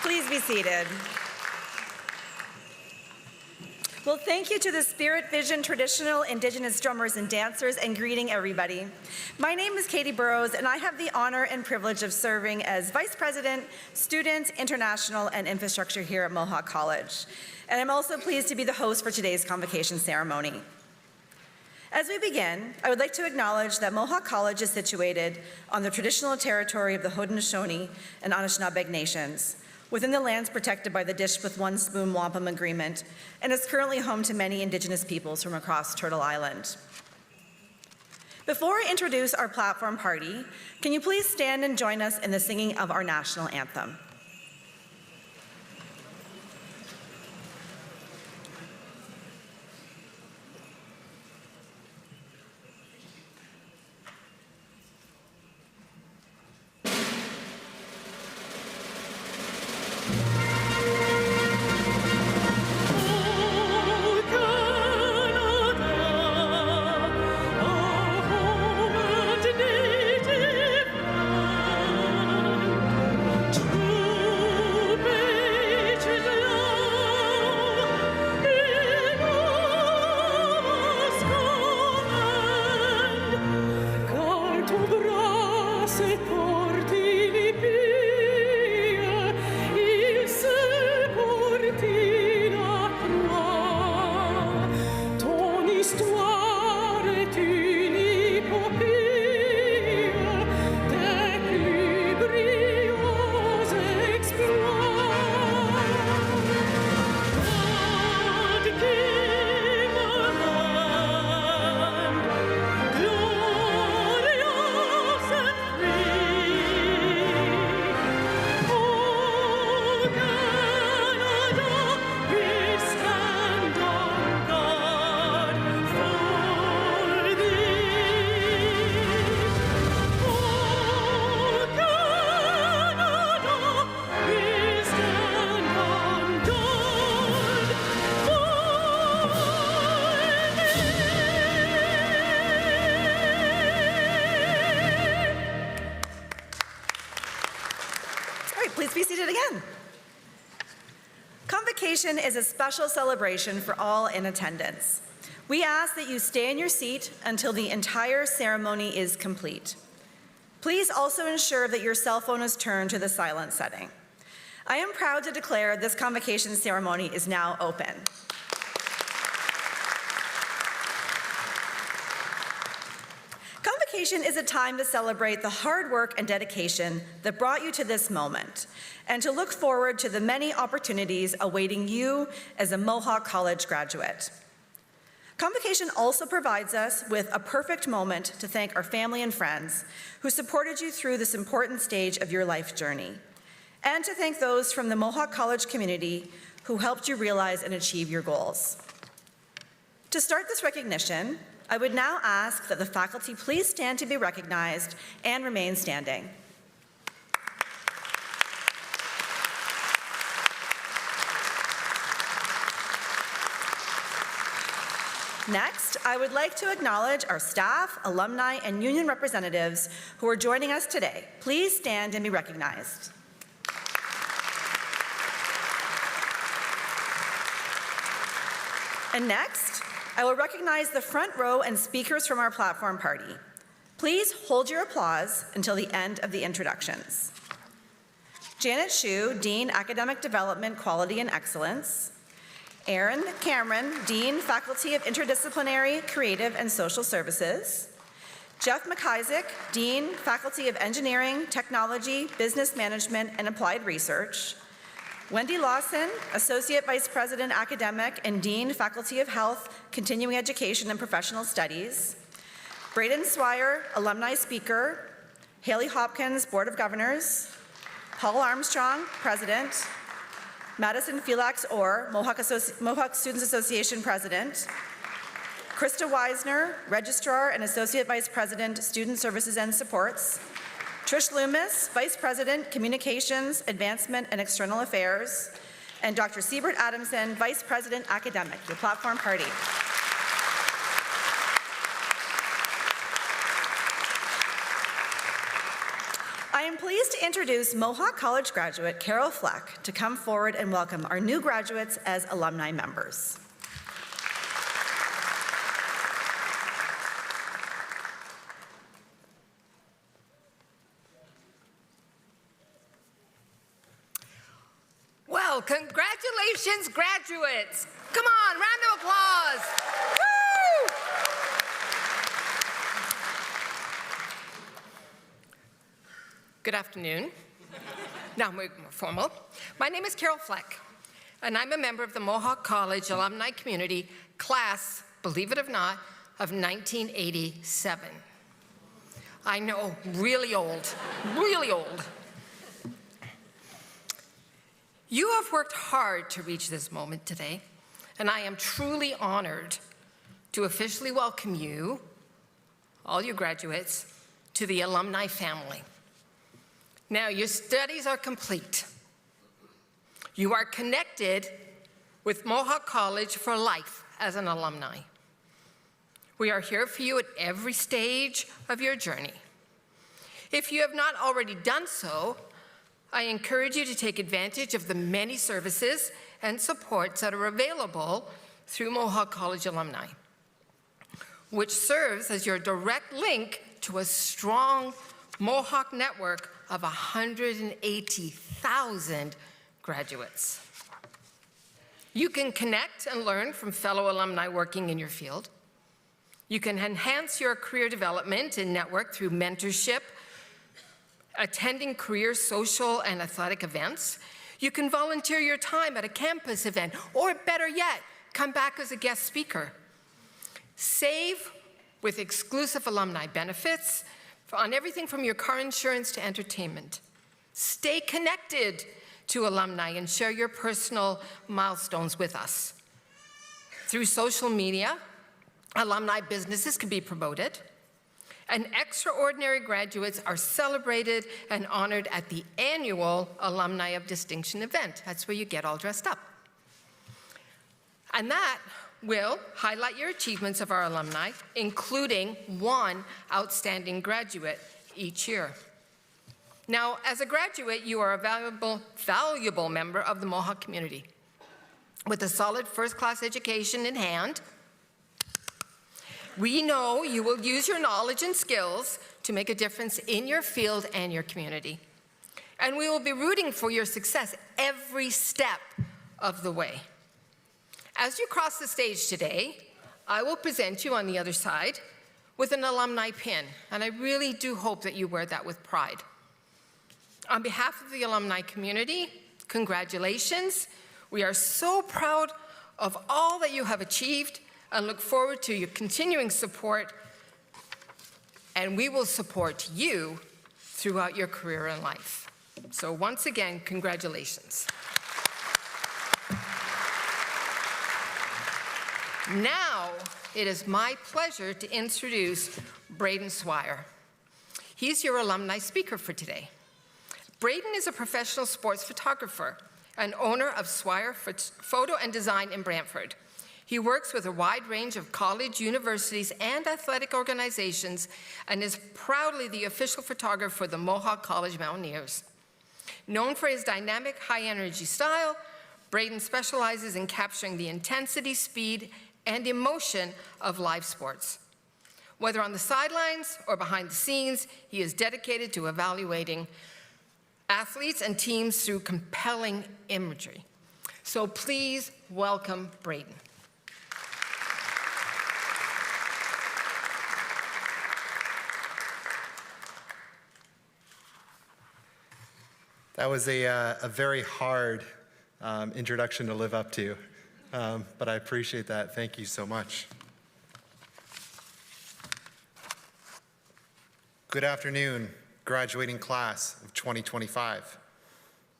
Please be seated. Well, thank you to the Spirit Vision traditional Indigenous drummers and dancers, and greeting everybody. My name is Katie Burrows, and I have the honor and privilege of serving as Vice President, Student, International, and Infrastructure here at Mohawk College. And I'm also pleased to be the host for today's convocation ceremony. As we begin, I would like to acknowledge that Mohawk College is situated on the traditional territory of the Haudenosaunee and Anishinaabe nations, within the lands protected by the Dish with One Spoon Wampum Agreement, and is currently home to many Indigenous peoples from across Turtle Island. Before I introduce our platform party, can you please stand and join us in the singing of our national anthem? Convocation is a special celebration for all in attendance. We ask that you stay in your seat until the entire ceremony is complete. Please also ensure that your cell phone is turned to the silent setting. I am proud to declare this convocation ceremony is now open. Convocation is a time to celebrate the hard work and dedication that brought you to this moment, and to look forward to the many opportunities awaiting you as a Mohawk College graduate. Convocation also provides us with a perfect moment to thank our family and friends who supported you through this important stage of your life journey, and to thank those from the Mohawk College community who helped you realize and achieve your goals. To start this recognition, I would now ask that the faculty please stand to be recognized and remain standing. Next, I would like to acknowledge our staff, alumni, and union representatives who are joining us today. Please stand and be recognized. And next, I will recognize the front row and speakers from our platform party. Please hold your applause until the end of the introductions. Janet Hsu, Dean, Academic Development, Quality and Excellence. Aaron Cameron, Dean, Faculty of Interdisciplinary, Creative and Social Services. Jeff McKeil, Dean, Faculty of Engineering, Technology, Business Management and Applied Research. Wendy Lawson, Associate Vice President, Academic and Dean, Faculty of Health, Continuing Education and Professional Studies. Braden Swire, Alumni Speaker. Haley Hopkins, Board of Governors, Paul Armstrong, President, Madison Felix Orr, Mohawk Students Association President, Krista Weisner, Registrar and Associate Vice President, Student Services and Supports, Trish Loomis, Vice President, Communications, Advancement and External Affairs, and Dr. Siebert Adamson, Vice President, Academic, your platform party. I am pleased to introduce Mohawk College graduate Carol Fleck to come forward and welcome our new graduates as alumni members. Well, congratulations, graduates. Come on, round of applause. Woo! Good afternoon. Now we're more formal. My name is Carol Fleck, and I'm a member of the Mohawk College alumni community, class, believe it or not, of 1987. I know, really old, really old. You have worked hard to reach this moment today, and I am truly honored to officially welcome you, all you graduates, to the alumni family. Now, your studies are complete. You are connected with Mohawk College for life as an alumni. We are here for you at every stage of your journey. If you have not already done so, I encourage you to take advantage of the many services and supports that are available through Mohawk College Alumni, which serves as your direct link to a strong Mohawk network of 180,000 graduates. You can connect and learn from fellow alumni working in your field. You can enhance your career development and network through mentorship, attending career, social, and athletic events. You can volunteer your time at a campus event, or better yet, come back as a guest speaker. Save with exclusive alumni benefits on everything from your car insurance to entertainment. Stay connected to alumni and share your personal milestones with us. Through social media, alumni businesses can be promoted, and extraordinary graduates are celebrated and honored at the annual Alumni of Distinction event. That's where you get all dressed up. And that will highlight your achievements of our alumni, including one outstanding graduate each year. Now, as a graduate, you are a valuable member of the Mohawk community. With a solid first-class education in hand, we know you will use your knowledge and skills to make a difference in your field and your community. And we will be rooting for your success every step of the way. As you cross the stage today, I will present you on the other side with an alumni pin, and I really do hope that you wear that with pride. On behalf of the alumni community, congratulations. We are so proud of all that you have achieved and look forward to your continuing support, and we will support you throughout your career in life. So once again, congratulations. Now, it is my pleasure to introduce Braden Swire. He's your alumni speaker for today. Braden is a professional sports photographer and owner of Swire Photo and Design in Brantford. He works with a wide range of college, universities, and athletic organizations and is proudly the official photographer for the Mohawk College Mountaineers. Known for his dynamic, high-energy style, Braden specializes in capturing the intensity, speed, and emotion of live sports. Whether on the sidelines or behind the scenes, he is dedicated to evaluating athletes and teams through compelling imagery. So please welcome Braden. That was a very hard introduction to live up to, but I appreciate that. Thank you so much. Good afternoon, graduating class of 2025.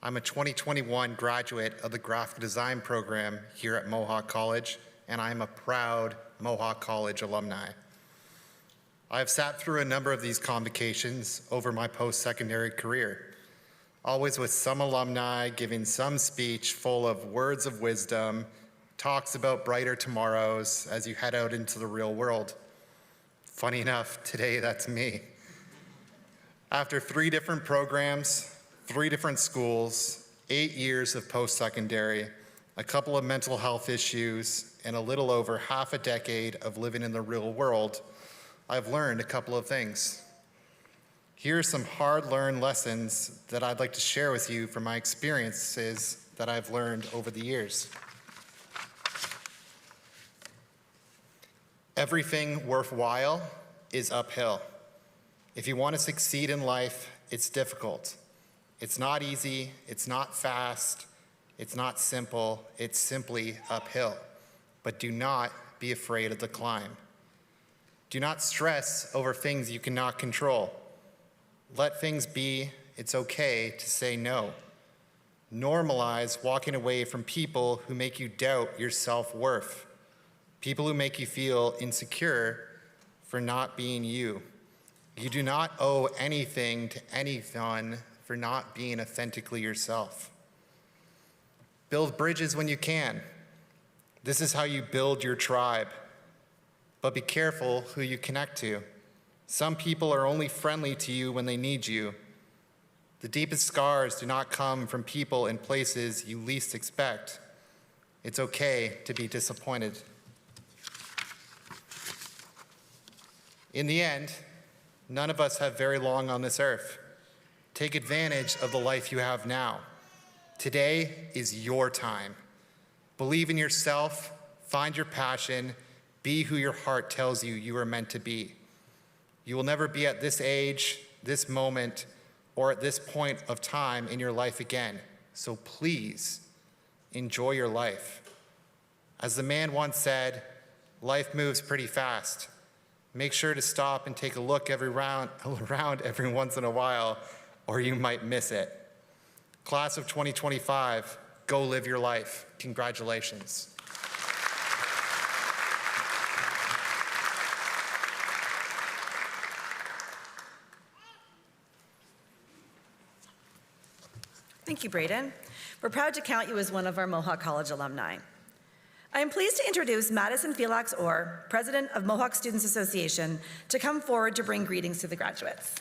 I'm a 2021 graduate of the graphic design program here at Mohawk College, and I'm a proud Mohawk College alumni. I have sat through a number of these convocations over my post-secondary career, always with some alumni giving some speech full of words of wisdom, talks about brighter tomorrows as you head out into the real world. Funny enough, today that's me. After 3 different programs, 3 different schools, 8 years of post-secondary, a couple of mental health issues, and a little over half a decade of living in the real world, I've learned a couple of things. Here are some hard-learned lessons that I'd like to share with you from my experiences that I've learned over the years. Everything worthwhile is uphill. If you want to succeed in life, it's difficult. It's not easy, it's not fast, it's not simple, it's simply uphill. But do not be afraid of the climb. Do not stress over things you cannot control. Let things be. It's okay to say no. Normalize walking away from people who make you doubt your self-worth, people who make you feel insecure for not being you. You do not owe anything to anyone for not being authentically yourself. Build bridges when you can. This is how you build your tribe. But be careful who you connect to. Some people are only friendly to you when they need you. The deepest scars do not come from people in places you least expect. It's okay to be disappointed. In the end, none of us have very long on this earth. Take advantage of the life you have now. Today is your time. Believe in yourself, find your passion, be who your heart tells you you are meant to be. You will never be at this age, this moment, or at this point of time in your life again. So please, enjoy your life. As the man once said, life moves pretty fast. Make sure to stop and take a look around every once in a while, or you might miss it. Class of 2025, go live your life. Congratulations. Thank you, Braden. We're proud to count you as one of our Mohawk College alumni. I am pleased to introduce Madison Felix Orr, President of Mohawk Students Association, to come forward to bring greetings to the graduates.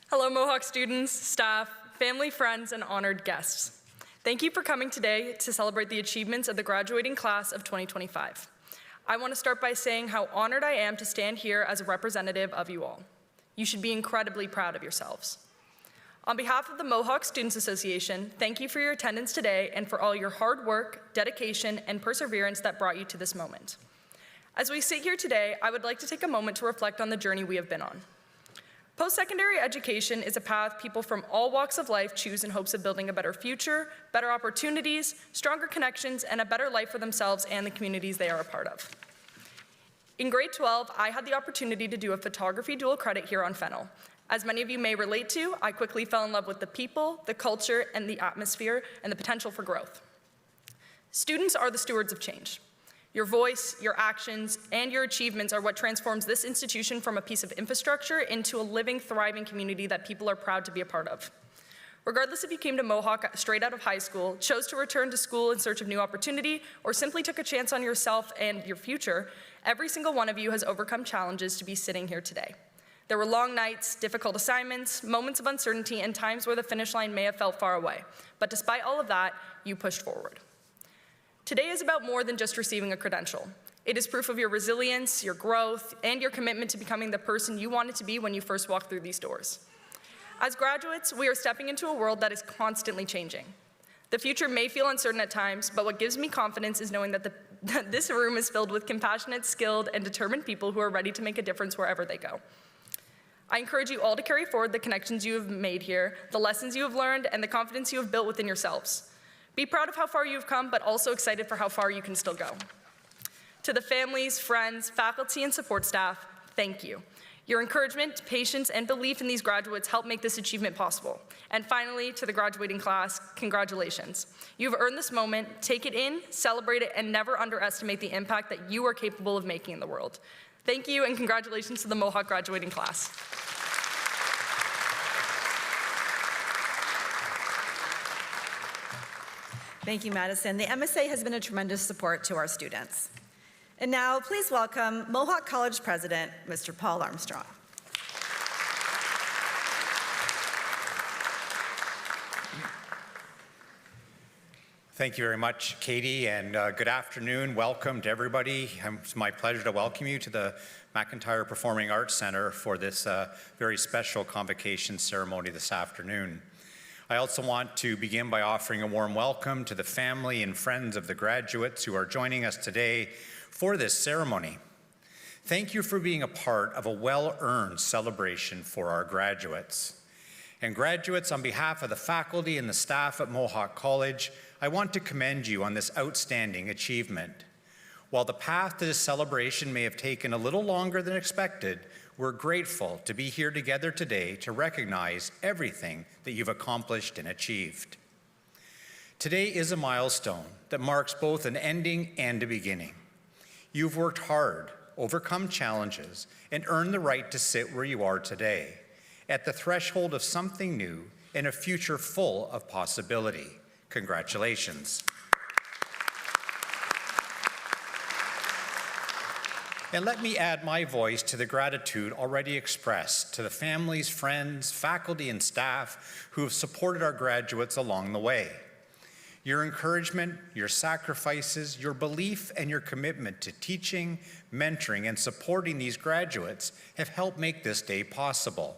Hello, Mohawk students, staff, family, friends, and honored guests. Thank you for coming today to celebrate the achievements of the graduating class of 2025. I want to start by saying how honored I am to stand here as a representative of you all. You should be incredibly proud of yourselves. On behalf of the Mohawk Students Association, thank you for your attendance today and for all your hard work, dedication, and perseverance that brought you to this moment. As we sit here today, I would like to take a moment to reflect on the journey we have been on. Post-secondary education is a path people from all walks of life choose in hopes of building a better future, better opportunities, stronger connections, and a better life for themselves and the communities they are a part of. In grade 12, I had the opportunity to do a photography dual credit here on Fennel. As many of you may relate to, I quickly fell in love with the people, the culture, and the atmosphere, and the potential for growth. Students are the stewards of change. Your voice, your actions, and your achievements are what transforms this institution from a piece of infrastructure into a living, thriving community that people are proud to be a part of. Regardless if you came to Mohawk straight out of high school, chose to return to school in search of new opportunity, or simply took a chance on yourself and your future, every single one of you has overcome challenges to be sitting here today. There were long nights, difficult assignments, moments of uncertainty, and times where the finish line may have felt far away. But despite all of that, you pushed forward. Today is about more than just receiving a credential. It is proof of your resilience, your growth, and your commitment to becoming the person you wanted to be when you first walked through these doors. As graduates, we are stepping into a world that is constantly changing. The future may feel uncertain at times, but what gives me confidence is knowing that this room is filled with compassionate, skilled, and determined people who are ready to make a difference wherever they go. I encourage you all to carry forward the connections you have made here, the lessons you have learned, and the confidence you have built within yourselves. Be proud of how far you've come, but also excited for how far you can still go. To the families, friends, faculty, and support staff, thank you. Your encouragement, patience, and belief in these graduates help make this achievement possible. And finally, to the graduating class, congratulations. You've earned this moment. Take it in, celebrate it, and never underestimate the impact that you are capable of making in the world. Thank you, and congratulations to the Mohawk graduating class. Thank you, Madison. The MSA has been a tremendous support to our students. And now, please welcome Mohawk College President, Mr. Paul Armstrong. Thank you very much, Katie, and good afternoon. Welcome to everybody. It's my pleasure to welcome you to the McIntyre Performing Arts Center for this very special convocation ceremony this afternoon. I also want to begin by offering a warm welcome to the family and friends of the graduates who are joining us today for this ceremony. Thank you for being a part of a well-earned celebration for our graduates. And graduates, on behalf of the faculty and the staff at Mohawk College, I want to commend you on this outstanding achievement. While the path to this celebration may have taken a little longer than expected, we're grateful to be here together today to recognize everything that you've accomplished and achieved. Today is a milestone that marks both an ending and a beginning. You've worked hard, overcome challenges, and earned the right to sit where you are today, at the threshold of something new and a future full of possibility. Congratulations. And let me add my voice to the gratitude already expressed to the families, friends, faculty, and staff who have supported our graduates along the way. Your encouragement, your sacrifices, your belief, and your commitment to teaching, mentoring, and supporting these graduates have helped make this day possible.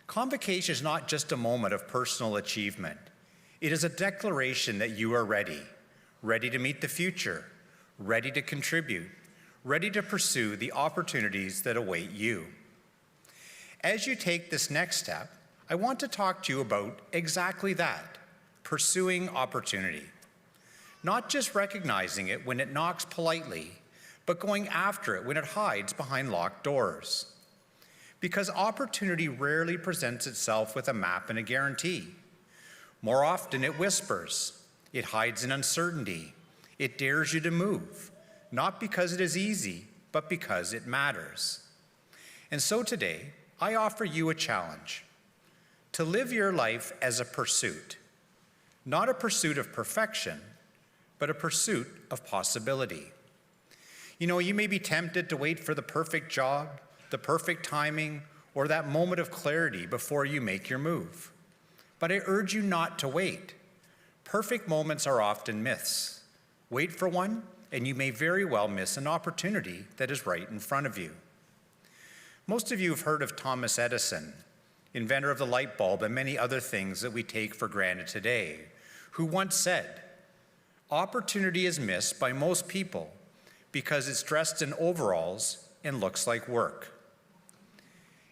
Convocation is not just a moment of personal achievement. It is a declaration that you are ready to meet the future, ready to contribute, ready to pursue the opportunities that await you. As you take this next step, I want to talk to you about exactly that, pursuing opportunity. Not just recognizing it when it knocks politely, but going after it when it hides behind locked doors. Because opportunity rarely presents itself with a map and a guarantee. More often it whispers, it hides in uncertainty, it dares you to move, not because it is easy, but because it matters. And so today, I offer you a challenge to live your life as a pursuit, not a pursuit of perfection, but a pursuit of possibility. You know, you may be tempted to wait for the perfect job, the perfect timing, or that moment of clarity before you make your move. But I urge you not to wait. Perfect moments are often myths. Wait for one, and you may very well miss an opportunity that is right in front of you. Most of you have heard of Thomas Edison, inventor of the light bulb and many other things that we take for granted today, who once said, "Opportunity is missed by most people because it's dressed in overalls and looks like work."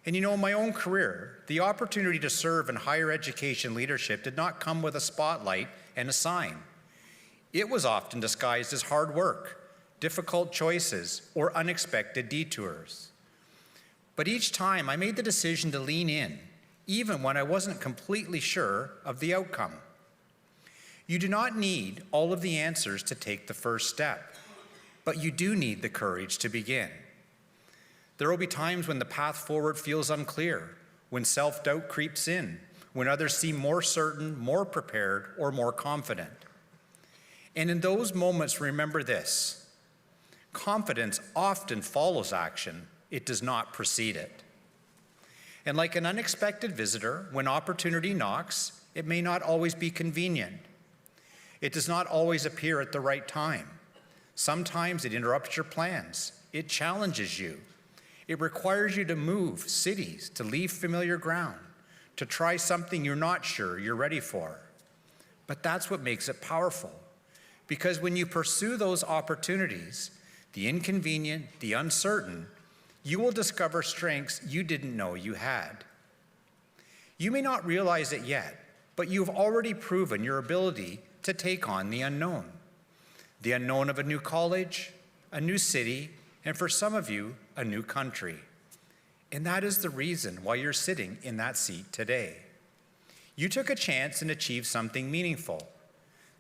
And you know, in my own career, the opportunity to serve in higher education leadership did not come with a spotlight and a sign. It was often disguised as hard work, difficult choices, or unexpected detours. But each time I made the decision to lean in, even when I wasn't completely sure of the outcome. You do not need all of the answers to take the first step, but you do need the courage to begin. There will be times when the path forward feels unclear, when self-doubt creeps in, when others seem more certain, more prepared, or more confident. And in those moments, remember this: confidence often follows action, it does not precede it. And like an unexpected visitor, when opportunity knocks, it may not always be convenient. It does not always appear at the right time. Sometimes it interrupts your plans. It challenges you. It requires you to move cities, to leave familiar ground, to try something you're not sure you're ready for. But that's what makes it powerful. Because when you pursue those opportunities, the inconvenient, the uncertain, you will discover strengths you didn't know you had. You may not realize it yet, but you've already proven your ability to take on the unknown of a new college, a new city, and for some of you, a new country. And that is the reason why you're sitting in that seat today. You took a chance and achieved something meaningful.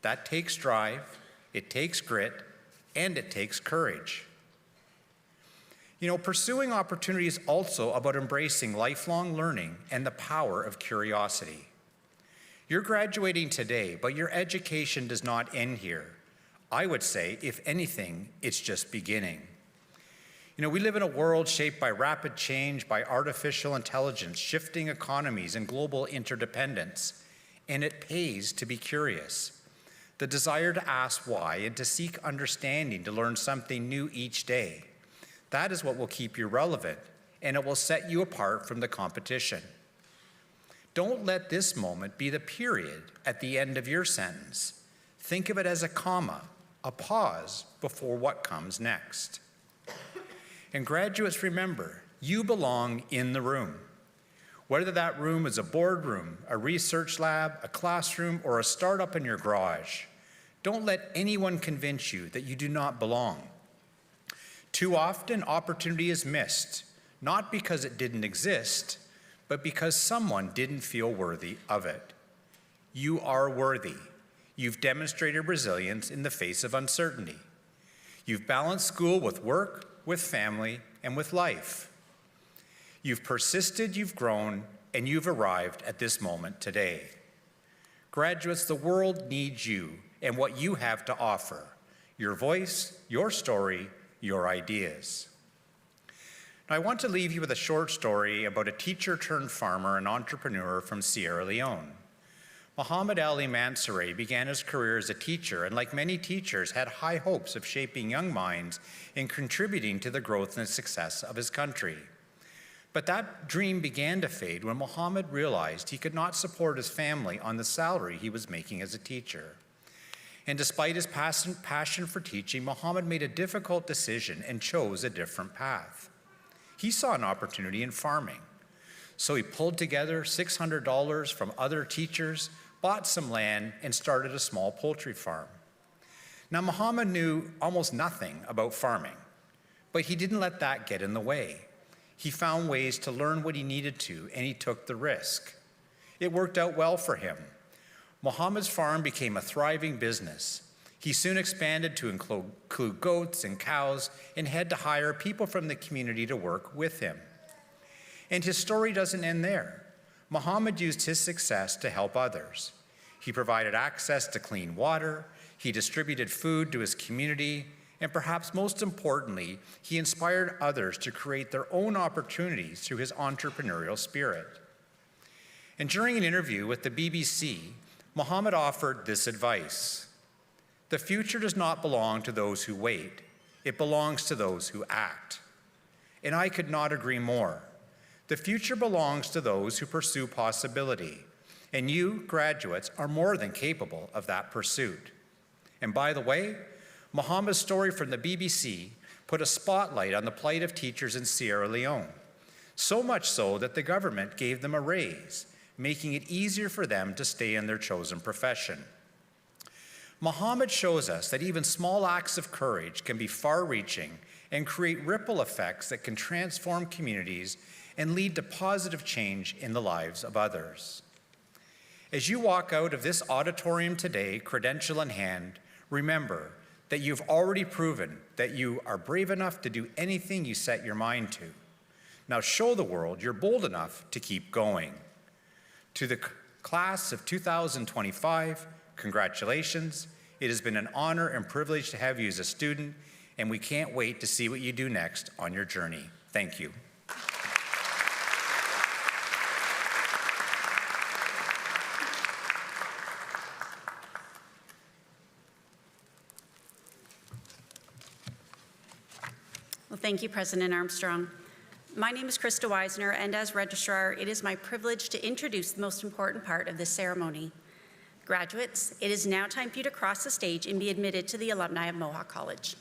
That takes drive, it takes grit, and it takes courage. You know, pursuing opportunity is also about embracing lifelong learning and the power of curiosity. You're graduating today, but your education does not end here. I would say, if anything, it's just beginning. You know, we live in a world shaped by rapid change, by artificial intelligence, shifting economies, and global interdependence, and it pays to be curious. The desire to ask why and to seek understanding, to learn something new each day. That is what will keep you relevant, and it will set you apart from the competition. Don't let this moment be the period at the end of your sentence. Think of it as a comma, a pause before what comes next. And graduates, remember, you belong in the room. Whether that room is a boardroom, a research lab, a classroom, or a startup in your garage, don't let anyone convince you that you do not belong. Too often, opportunity is missed, not because it didn't exist, but because someone didn't feel worthy of it. You are worthy. You've demonstrated resilience in the face of uncertainty. You've balanced school with work, with family, and with life. You've persisted, you've grown, and you've arrived at this moment today. Graduates, the world needs you and what you have to offer, your voice, your story, your ideas. Now, I want to leave you with a short story about a teacher turned farmer and entrepreneur from Sierra Leone. Muhammad Ali Mansouri began his career as a teacher, and like many teachers, had high hopes of shaping young minds and contributing to the growth and success of his country. But that dream began to fade when Muhammad realized he could not support his family on the salary he was making as a teacher. And despite his passion for teaching, Muhammad made a difficult decision and chose a different path. He saw an opportunity in farming. So he pulled together $600 from other teachers, bought some land, and started a small poultry farm. Now, Muhammad knew almost nothing about farming, but he didn't let that get in the way. He found ways to learn what he needed to, and he took the risk. It worked out well for him. Muhammad's farm became a thriving business. He soon expanded to include goats and cows and had to hire people from the community to work with him. And his story doesn't end there. Muhammad used his success to help others. He provided access to clean water, he distributed food to his community, and perhaps most importantly, he inspired others to create their own opportunities through his entrepreneurial spirit. And during an interview with the BBC, Muhammad offered this advice: "The future does not belong to those who wait, it belongs to those who act." And I could not agree more. The future belongs to those who pursue possibility, and you, graduates, are more than capable of that pursuit. And by the way, Muhammad's story from the BBC put a spotlight on the plight of teachers in Sierra Leone, so much so that the government gave them a raise, making it easier for them to stay in their chosen profession. Muhammad shows us that even small acts of courage can be far-reaching and create ripple effects that can transform communities and lead to positive change in the lives of others. As you walk out of this auditorium today, credential in hand, remember that you've already proven that you are brave enough to do anything you set your mind to. Now show the world you're bold enough to keep going. To the class of 2025, congratulations. It has been an honor and privilege to have you as a student, and we can't wait to see what you do next on your journey. Thank you. Well, thank you, President Armstrong. My name is Krista Weisner, and as registrar, it is my privilege to introduce the most important part of this ceremony. Graduates, it is now time for you to cross the stage and be admitted to the alumni of Mohawk College.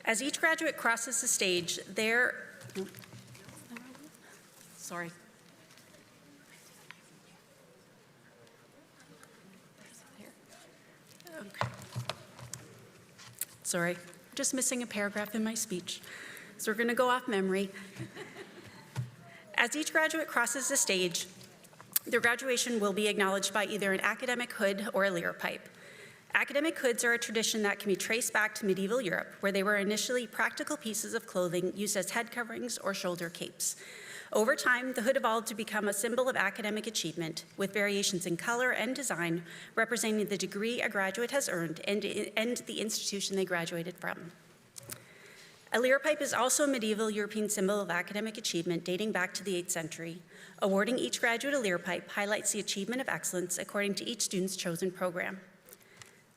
As each graduate crosses the stage, sorry. Okay. Sorry, just missing a paragraph in my speech. So we're going to go off memory. As each graduate crosses the stage, their graduation will be acknowledged by either an academic hood or a lyre pipe. Academic hoods are a tradition that can be traced back to medieval Europe, where they were initially practical pieces of clothing used as head coverings or shoulder capes. Over time, the hood evolved to become a symbol of academic achievement, with variations in color and design representing the degree a graduate has earned and the institution they graduated from. A lyre pipe is also a medieval European symbol of academic achievement dating back to the 8th century. Awarding each graduate a lyre pipe highlights the achievement of excellence according to each student's chosen program.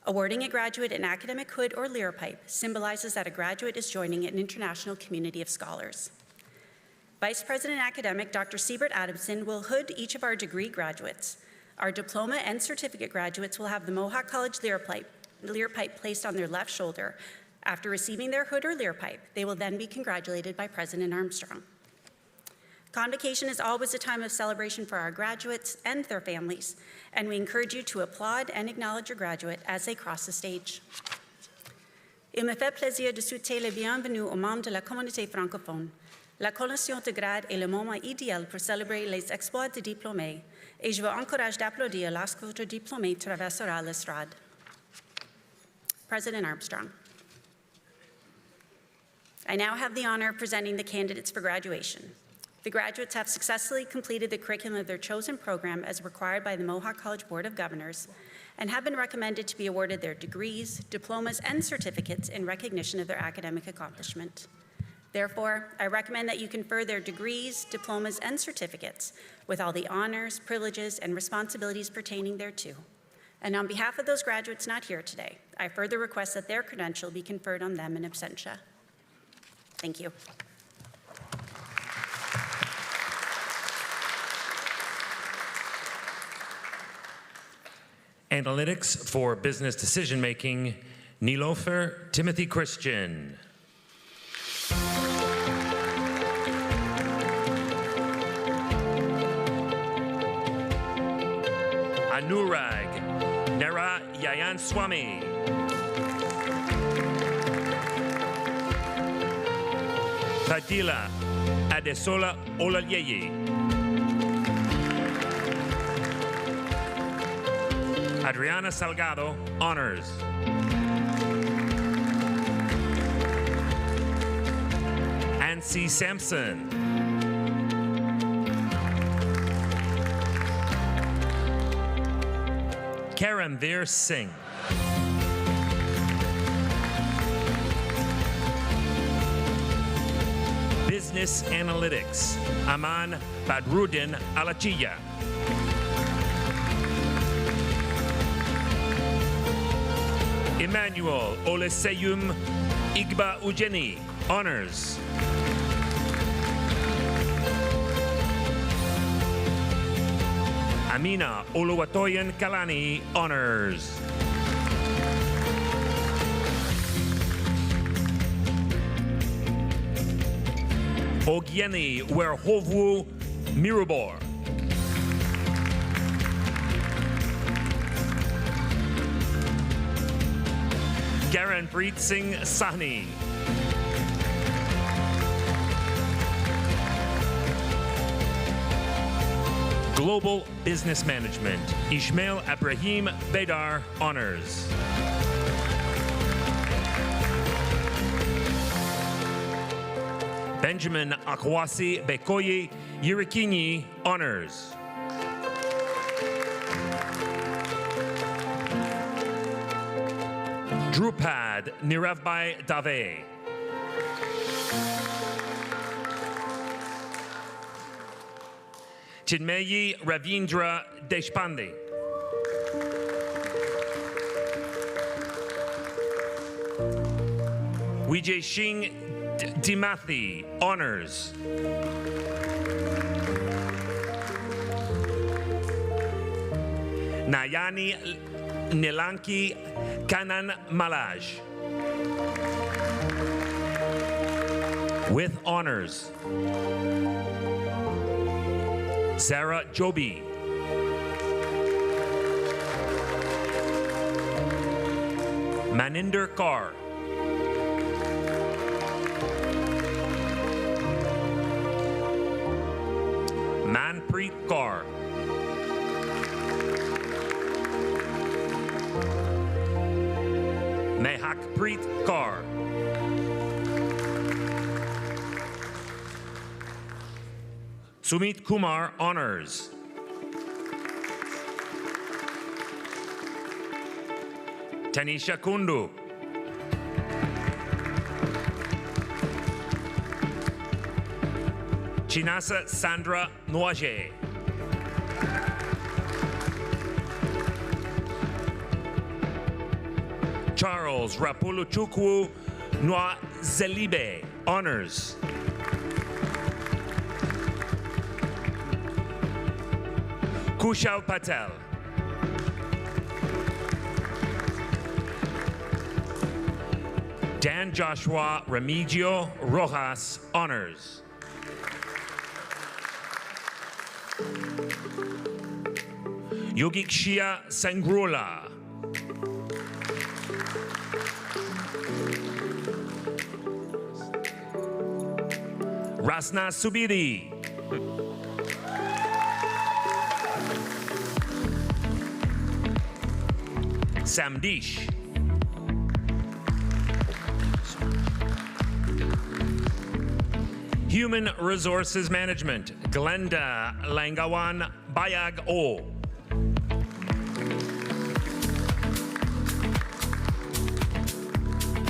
Awarding a graduate an academic hood or lyre pipe symbolizes that a graduate is joining an international community of scholars. Vice President Academic Dr. Siebert Adamson will hood each of our degree graduates. Our diploma and certificate graduates will have the Mohawk College lyre pipe placed on their left shoulder. After receiving their hood or lyre pipe, they will then be congratulated by President Armstrong. Convocation is always a time of celebration for our graduates and their families, and we encourage you to applaud and acknowledge your graduate as they cross the stage. Il me fait plaisir de souhaiter la bienvenue aux membres de la communauté francophone. La collation de grade est le moment idéal pour célébrer les exploits des diplômés, et je vous encourage d'applaudir lorsque votre diplômé traversera l'estrade. President Armstrong. I now have the honor of presenting the candidates for graduation. The graduates have successfully completed the curriculum of their chosen program as required by the Mohawk College Board of Governors and have been recommended to be awarded their degrees, diplomas, and certificates in recognition of their academic accomplishment. Therefore, I recommend that you confer their degrees, diplomas, and certificates with all the honors, privileges, and responsibilities pertaining thereto. And on behalf of those graduates not here today, I further request that their credential be conferred on them in absentia. Thank you. Analytics for Business Decision Making, Nilofer Timothy Christian. Anurag Nara Yayan Swami. Fadila Adesola Olalyeyi. Adriana Salgado, honors. Ansi Sampson. Karanveer Singh. Business Analytics, Aman Badruddin Alachiya. Emmanuel Oleseyum Igba Ujeni, honors. Amina Oluwatoyan Kalani, honors. Ogieni Werhovwu Mirabor. Garanpreet Singh Sahni. Global Business Management, Ishmael Abrahim Bedar, honors. Benjamin Akwasi Bekoyi Yirikini, honors. Drupad Niravbai Dave. Chinmayi Ravindra Deshpande. Vijay Singh Dimathi, honors. Nayani Nilanki Kanan Malaj. With honors, Sarah Joby. Maninder Kaur. Manpreet Kaur. Mehakpreet Kaur. Sumit Kumar honors. Tanisha Kundu. Chinasa Sandra Noaje. Charles Rapuluchukwu Nwazelibe honors. Kushal Patel. Dan Joshua Remigio Rojas honors. Yogikshia Sangrula. Rasna Subiri. Samdish. Human Resources Management, Glenda Langawan Bayag O.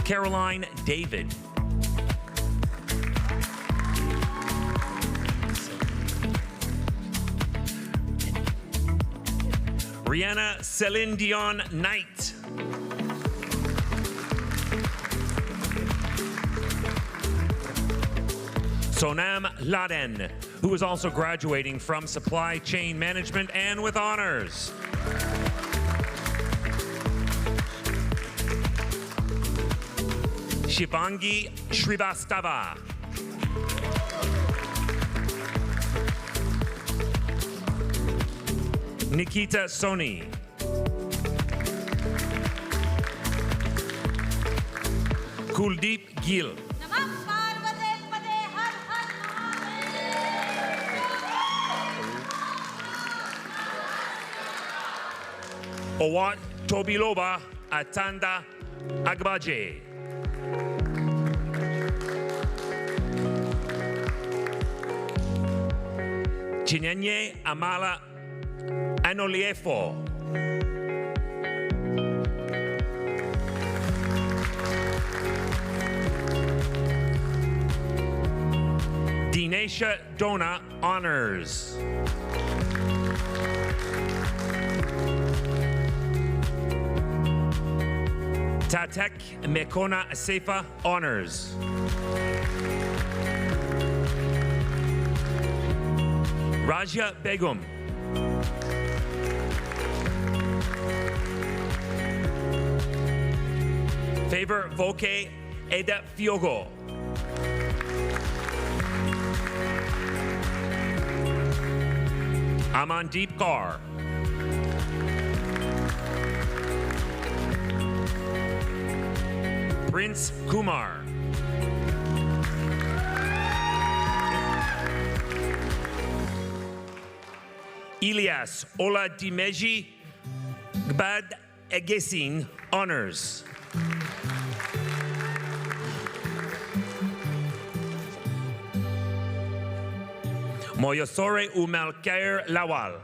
Caroline David. Rihanna Celine Dion Knight. Sonam Laden, who is also graduating from Supply Chain Management and with honors. Shivangi Shrivastava. Nikita Soni. Kuldeep Gill. Owat Tobiloba Atanda Agbaje. Chinenye Amala Anoliefo. Dinesha Dona honors. Tatek Mekona Sefa honors. Raja Begum. Favor Voke Eda Fiogo. Amandeep Kaur. Prince Kumar. Elias Oladimeji Gbad Egesin honors. Moyosore Umalkair Lawal.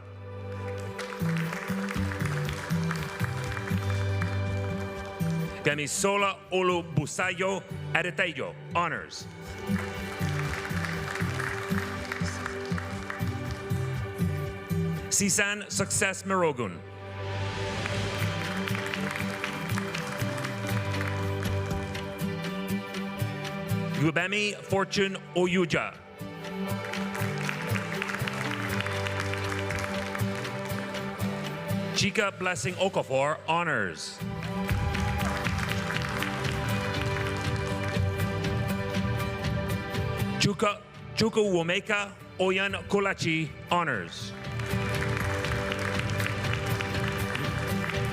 Gamisola Olu Busayo Adeteyo honors. Sisan Success Merogun. Yubemi Fortune Oyuja. Chika Blessing Okafor honors. Chukwuemeka Oyan Kolachi, honors.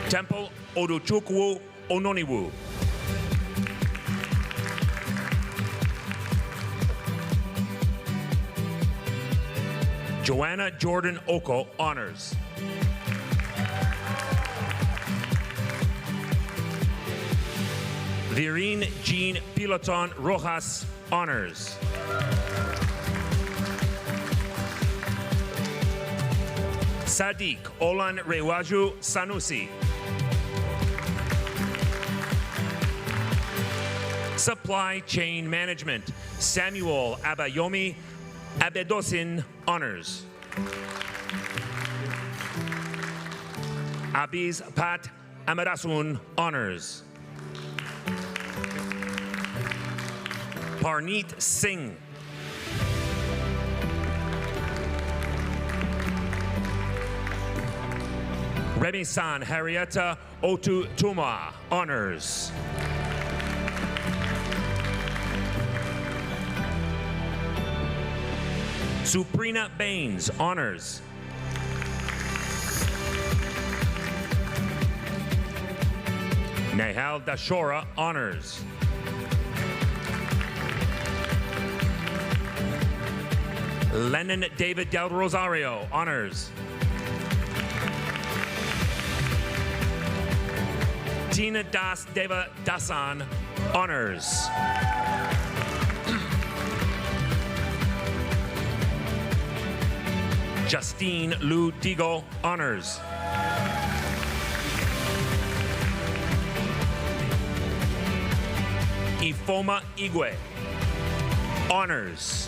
Temple Oduchukwu Ononiwu. Joanna Jordan Oko, honors. Virine Jean Piloton Rojas, honors. Sadiq Olan Rewaju Sanusi. Supply Chain Management, Samuel Abayomi Abedosin, honors. Abiz Pat Amarasun, honors. Parneet Singh. Remisan Harrietta Otu Tuma, honors. Suprina Baines, honors. Nehal Dashora, honors. Lennon David Del Rosario, honors. Tina Das Deva Dasan, honors. Justine Lou Digo, honors. Ifoma Igwe, honors.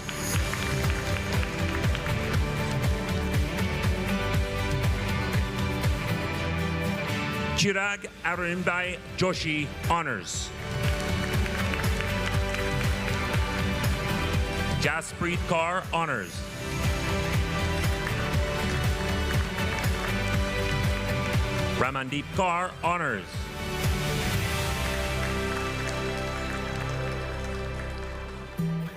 Chirag Arundai Joshi, honors. Jaspreet Kaur, honors. Ramandeep Kaur, honors.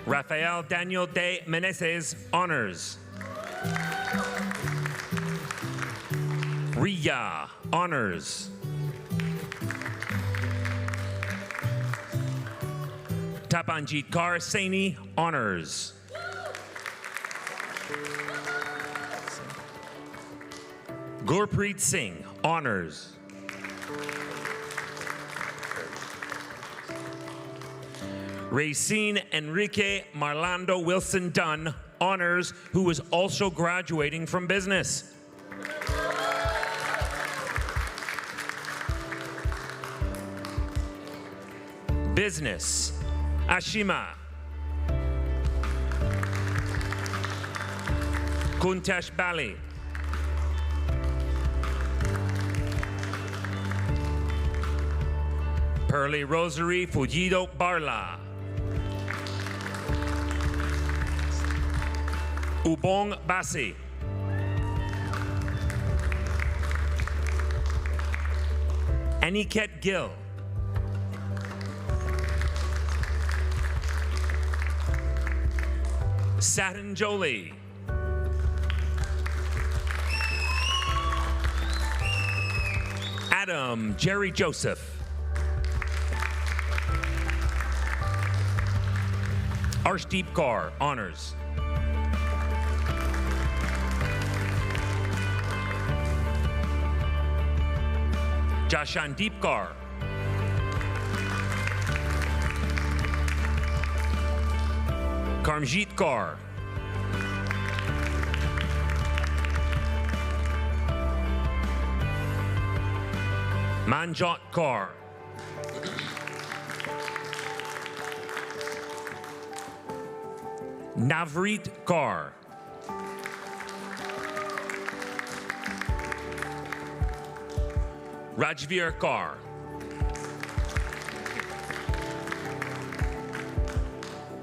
Rafael Daniel de Meneses, honors. Riya, honors. Tapanjit Kaur Saini, honors. Gurpreet Singh, honors. Racine Enrique Marlando Wilson Dunn, honors, who is also graduating from business. Business, Ashima. Kuntesh Bali. Pearly Rosary Fujido Barla. Ubong Basi. Aniket Gill. Satin Jolie. Adam Jerry Joseph. Arshdeep Kaur, honors. Jashandeep Kaur. Karmjit Kaur. Manjot Kaur. Navreet Kaur. Rajveer Kaur.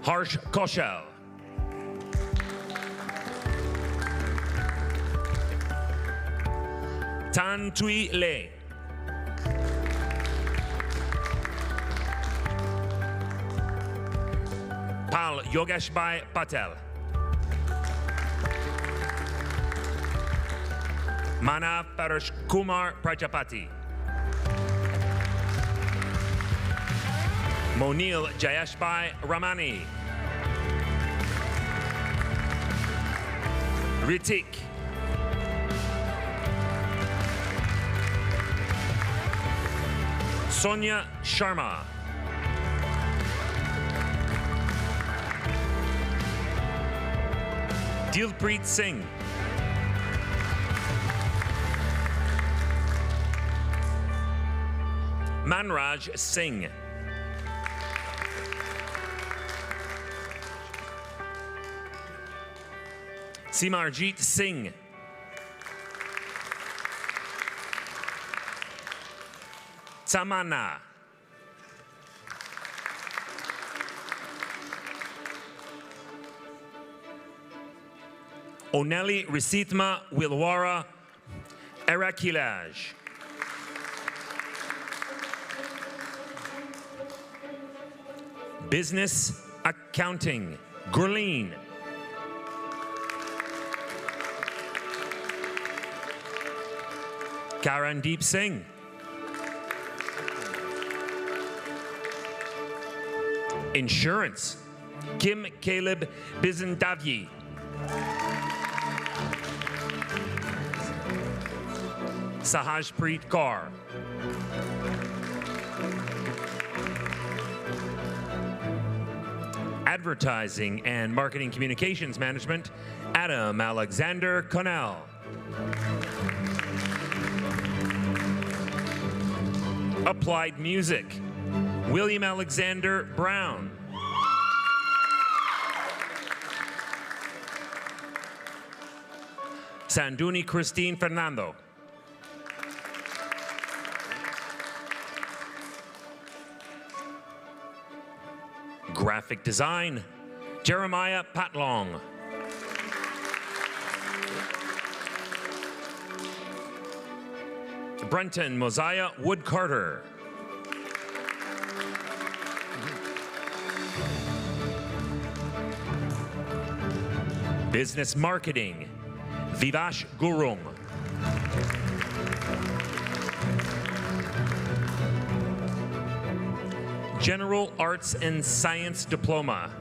Harsh Koshel. Tan Tui Le. Pal Yogeshbhai Patel. Manav Paresh Kumar Prajapati. Monil Jayeshbhai Ramani. Ritik. Sonia Sharma. Dilpreet Singh. Manraj Singh. Simarjeet Singh. Tamanna. Oneli Risitma Wilwara Erakilaj. Business Accounting, Gurleen. Karandeep Singh. Insurance, Kim Caleb Bizendavyi. Sahajpreet Kaur. Advertising and Marketing Communications Management, Adam Alexander Connell. Applied Music, William Alexander Brown. Sanduni Christine Fernando. Graphic Design, Jeremiah Patlong. Brenton Mosiah Wood Carter. Business Marketing, Vivash Gurung. General Arts and Science Diploma,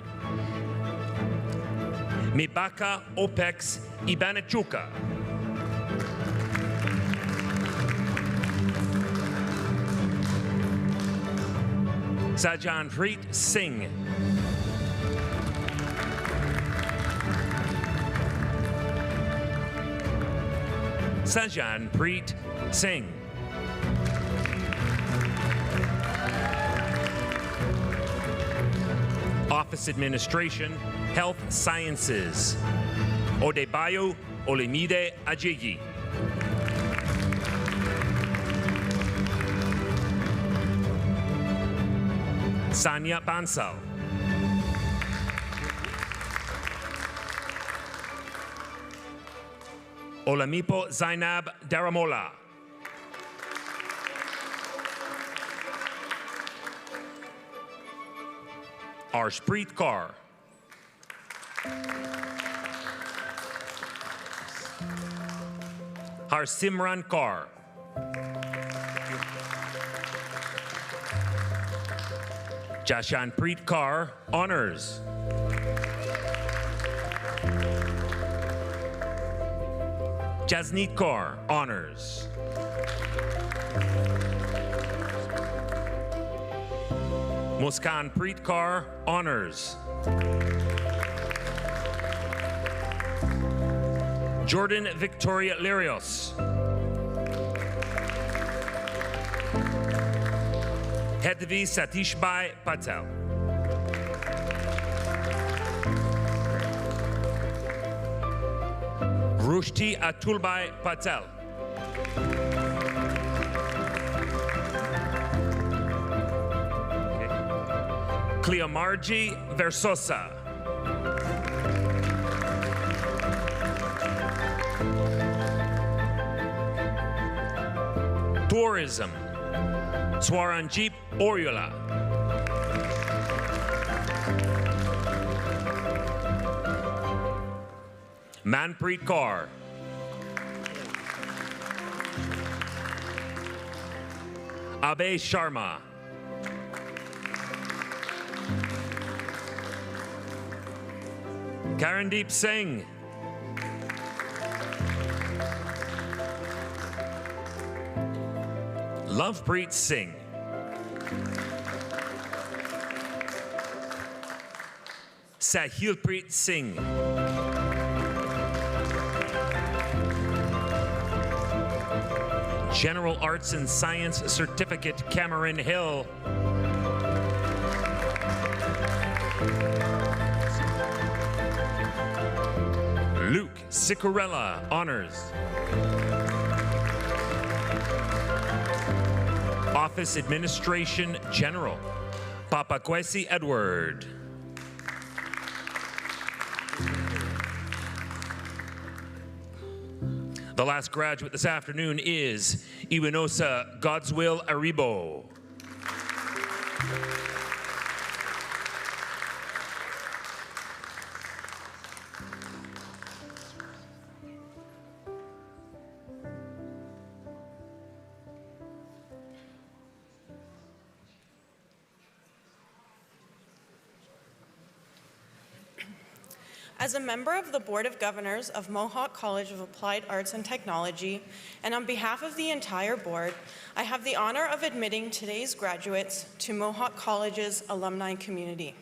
Mibaka Opex Ibanachuka. Sajanpreet Singh. Sajanpreet Singh. Office Administration, Health Sciences, Odebayo Olemide Ajeyi. Sanya Bansal. Olamipo Zainab Daramola. Arshpreet Kaur. Harsimran Kaur. Jashanpreet Kaur, Honors. Jasneet Kaur, Honors. Muskan Preet Kaur, Honors. Jordan Victoria Lirios. Hedvi Satishbhai Patel. Rushti Atulbai Patel. Cleomarji Versosa. Tourism, Swaranjeep Oriola. Manpreet Kaur. Abhay Sharma. Karandeep Singh. Lovepreet Singh. Sahilpreet Singh. General Arts and Science Certificate, Cameron Hill. Luke Sicorella, Honors. Office Administration General, Papakwesi Edward. The last graduate this afternoon is Iwinosa Godswill Aribo. As a member of the Board of Governors of Mohawk College of Applied Arts and Technology, and on behalf of the entire board, I have the honor of admitting today's graduates to Mohawk College's alumni community.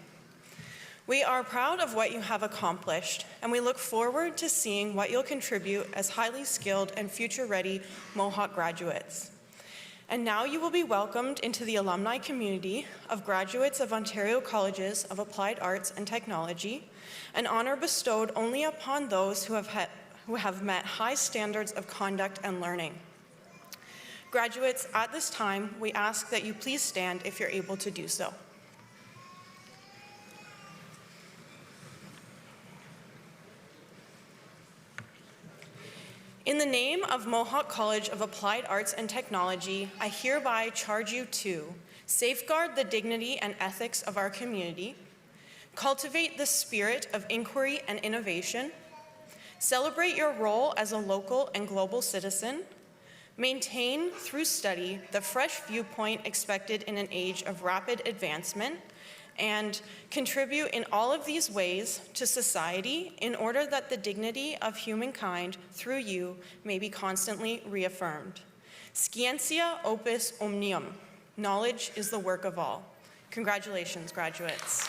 We are proud of what you have accomplished, and we look forward to seeing what you'll contribute as highly skilled and future-ready Mohawk graduates. And now you will be welcomed into the alumni community of graduates of Ontario Colleges of Applied Arts and Technology, an honor bestowed only upon those who have met high standards of conduct and learning. Graduates, at this time, we ask that you please stand if you're able to do so. In the name of Mohawk College of Applied Arts and Technology, I hereby charge you to safeguard the dignity and ethics of our community, cultivate the spirit of inquiry and innovation, celebrate your role as a local and global citizen, maintain through study the fresh viewpoint expected in an age of rapid advancement, and contribute in all of these ways to society in order that the dignity of humankind through you may be constantly reaffirmed. Scientia opus omnium. Knowledge is the work of all. Congratulations, graduates.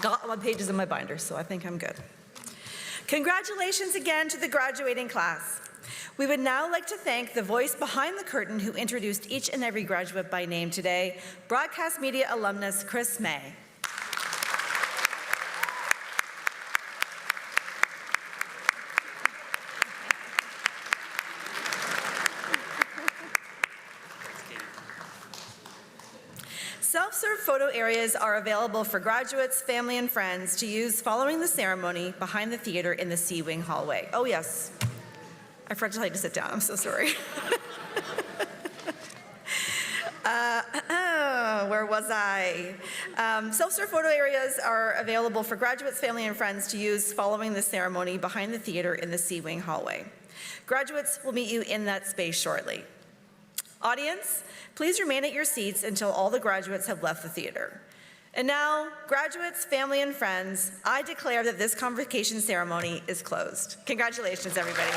Got all my pages in my binder, so I think I'm good. Congratulations again to the graduating class. We would now like to thank the voice behind the curtain who introduced each and every graduate by name today, broadcast media alumnus Chris May. Self-serve photo areas are available for graduates, family, and friends to use following the ceremony behind the theater in the C-Wing hallway. Oh yes, I forgot to tell you to sit down, I'm so sorry. Where was I? Self-serve photo areas are available for graduates, family, and friends to use following the ceremony behind the theater in the C-Wing hallway. Graduates will meet you in that space shortly. Audience, please remain at your seats until all the graduates have left the theater. And now, graduates, family, and friends, I declare that this convocation ceremony is closed. Congratulations, everybody.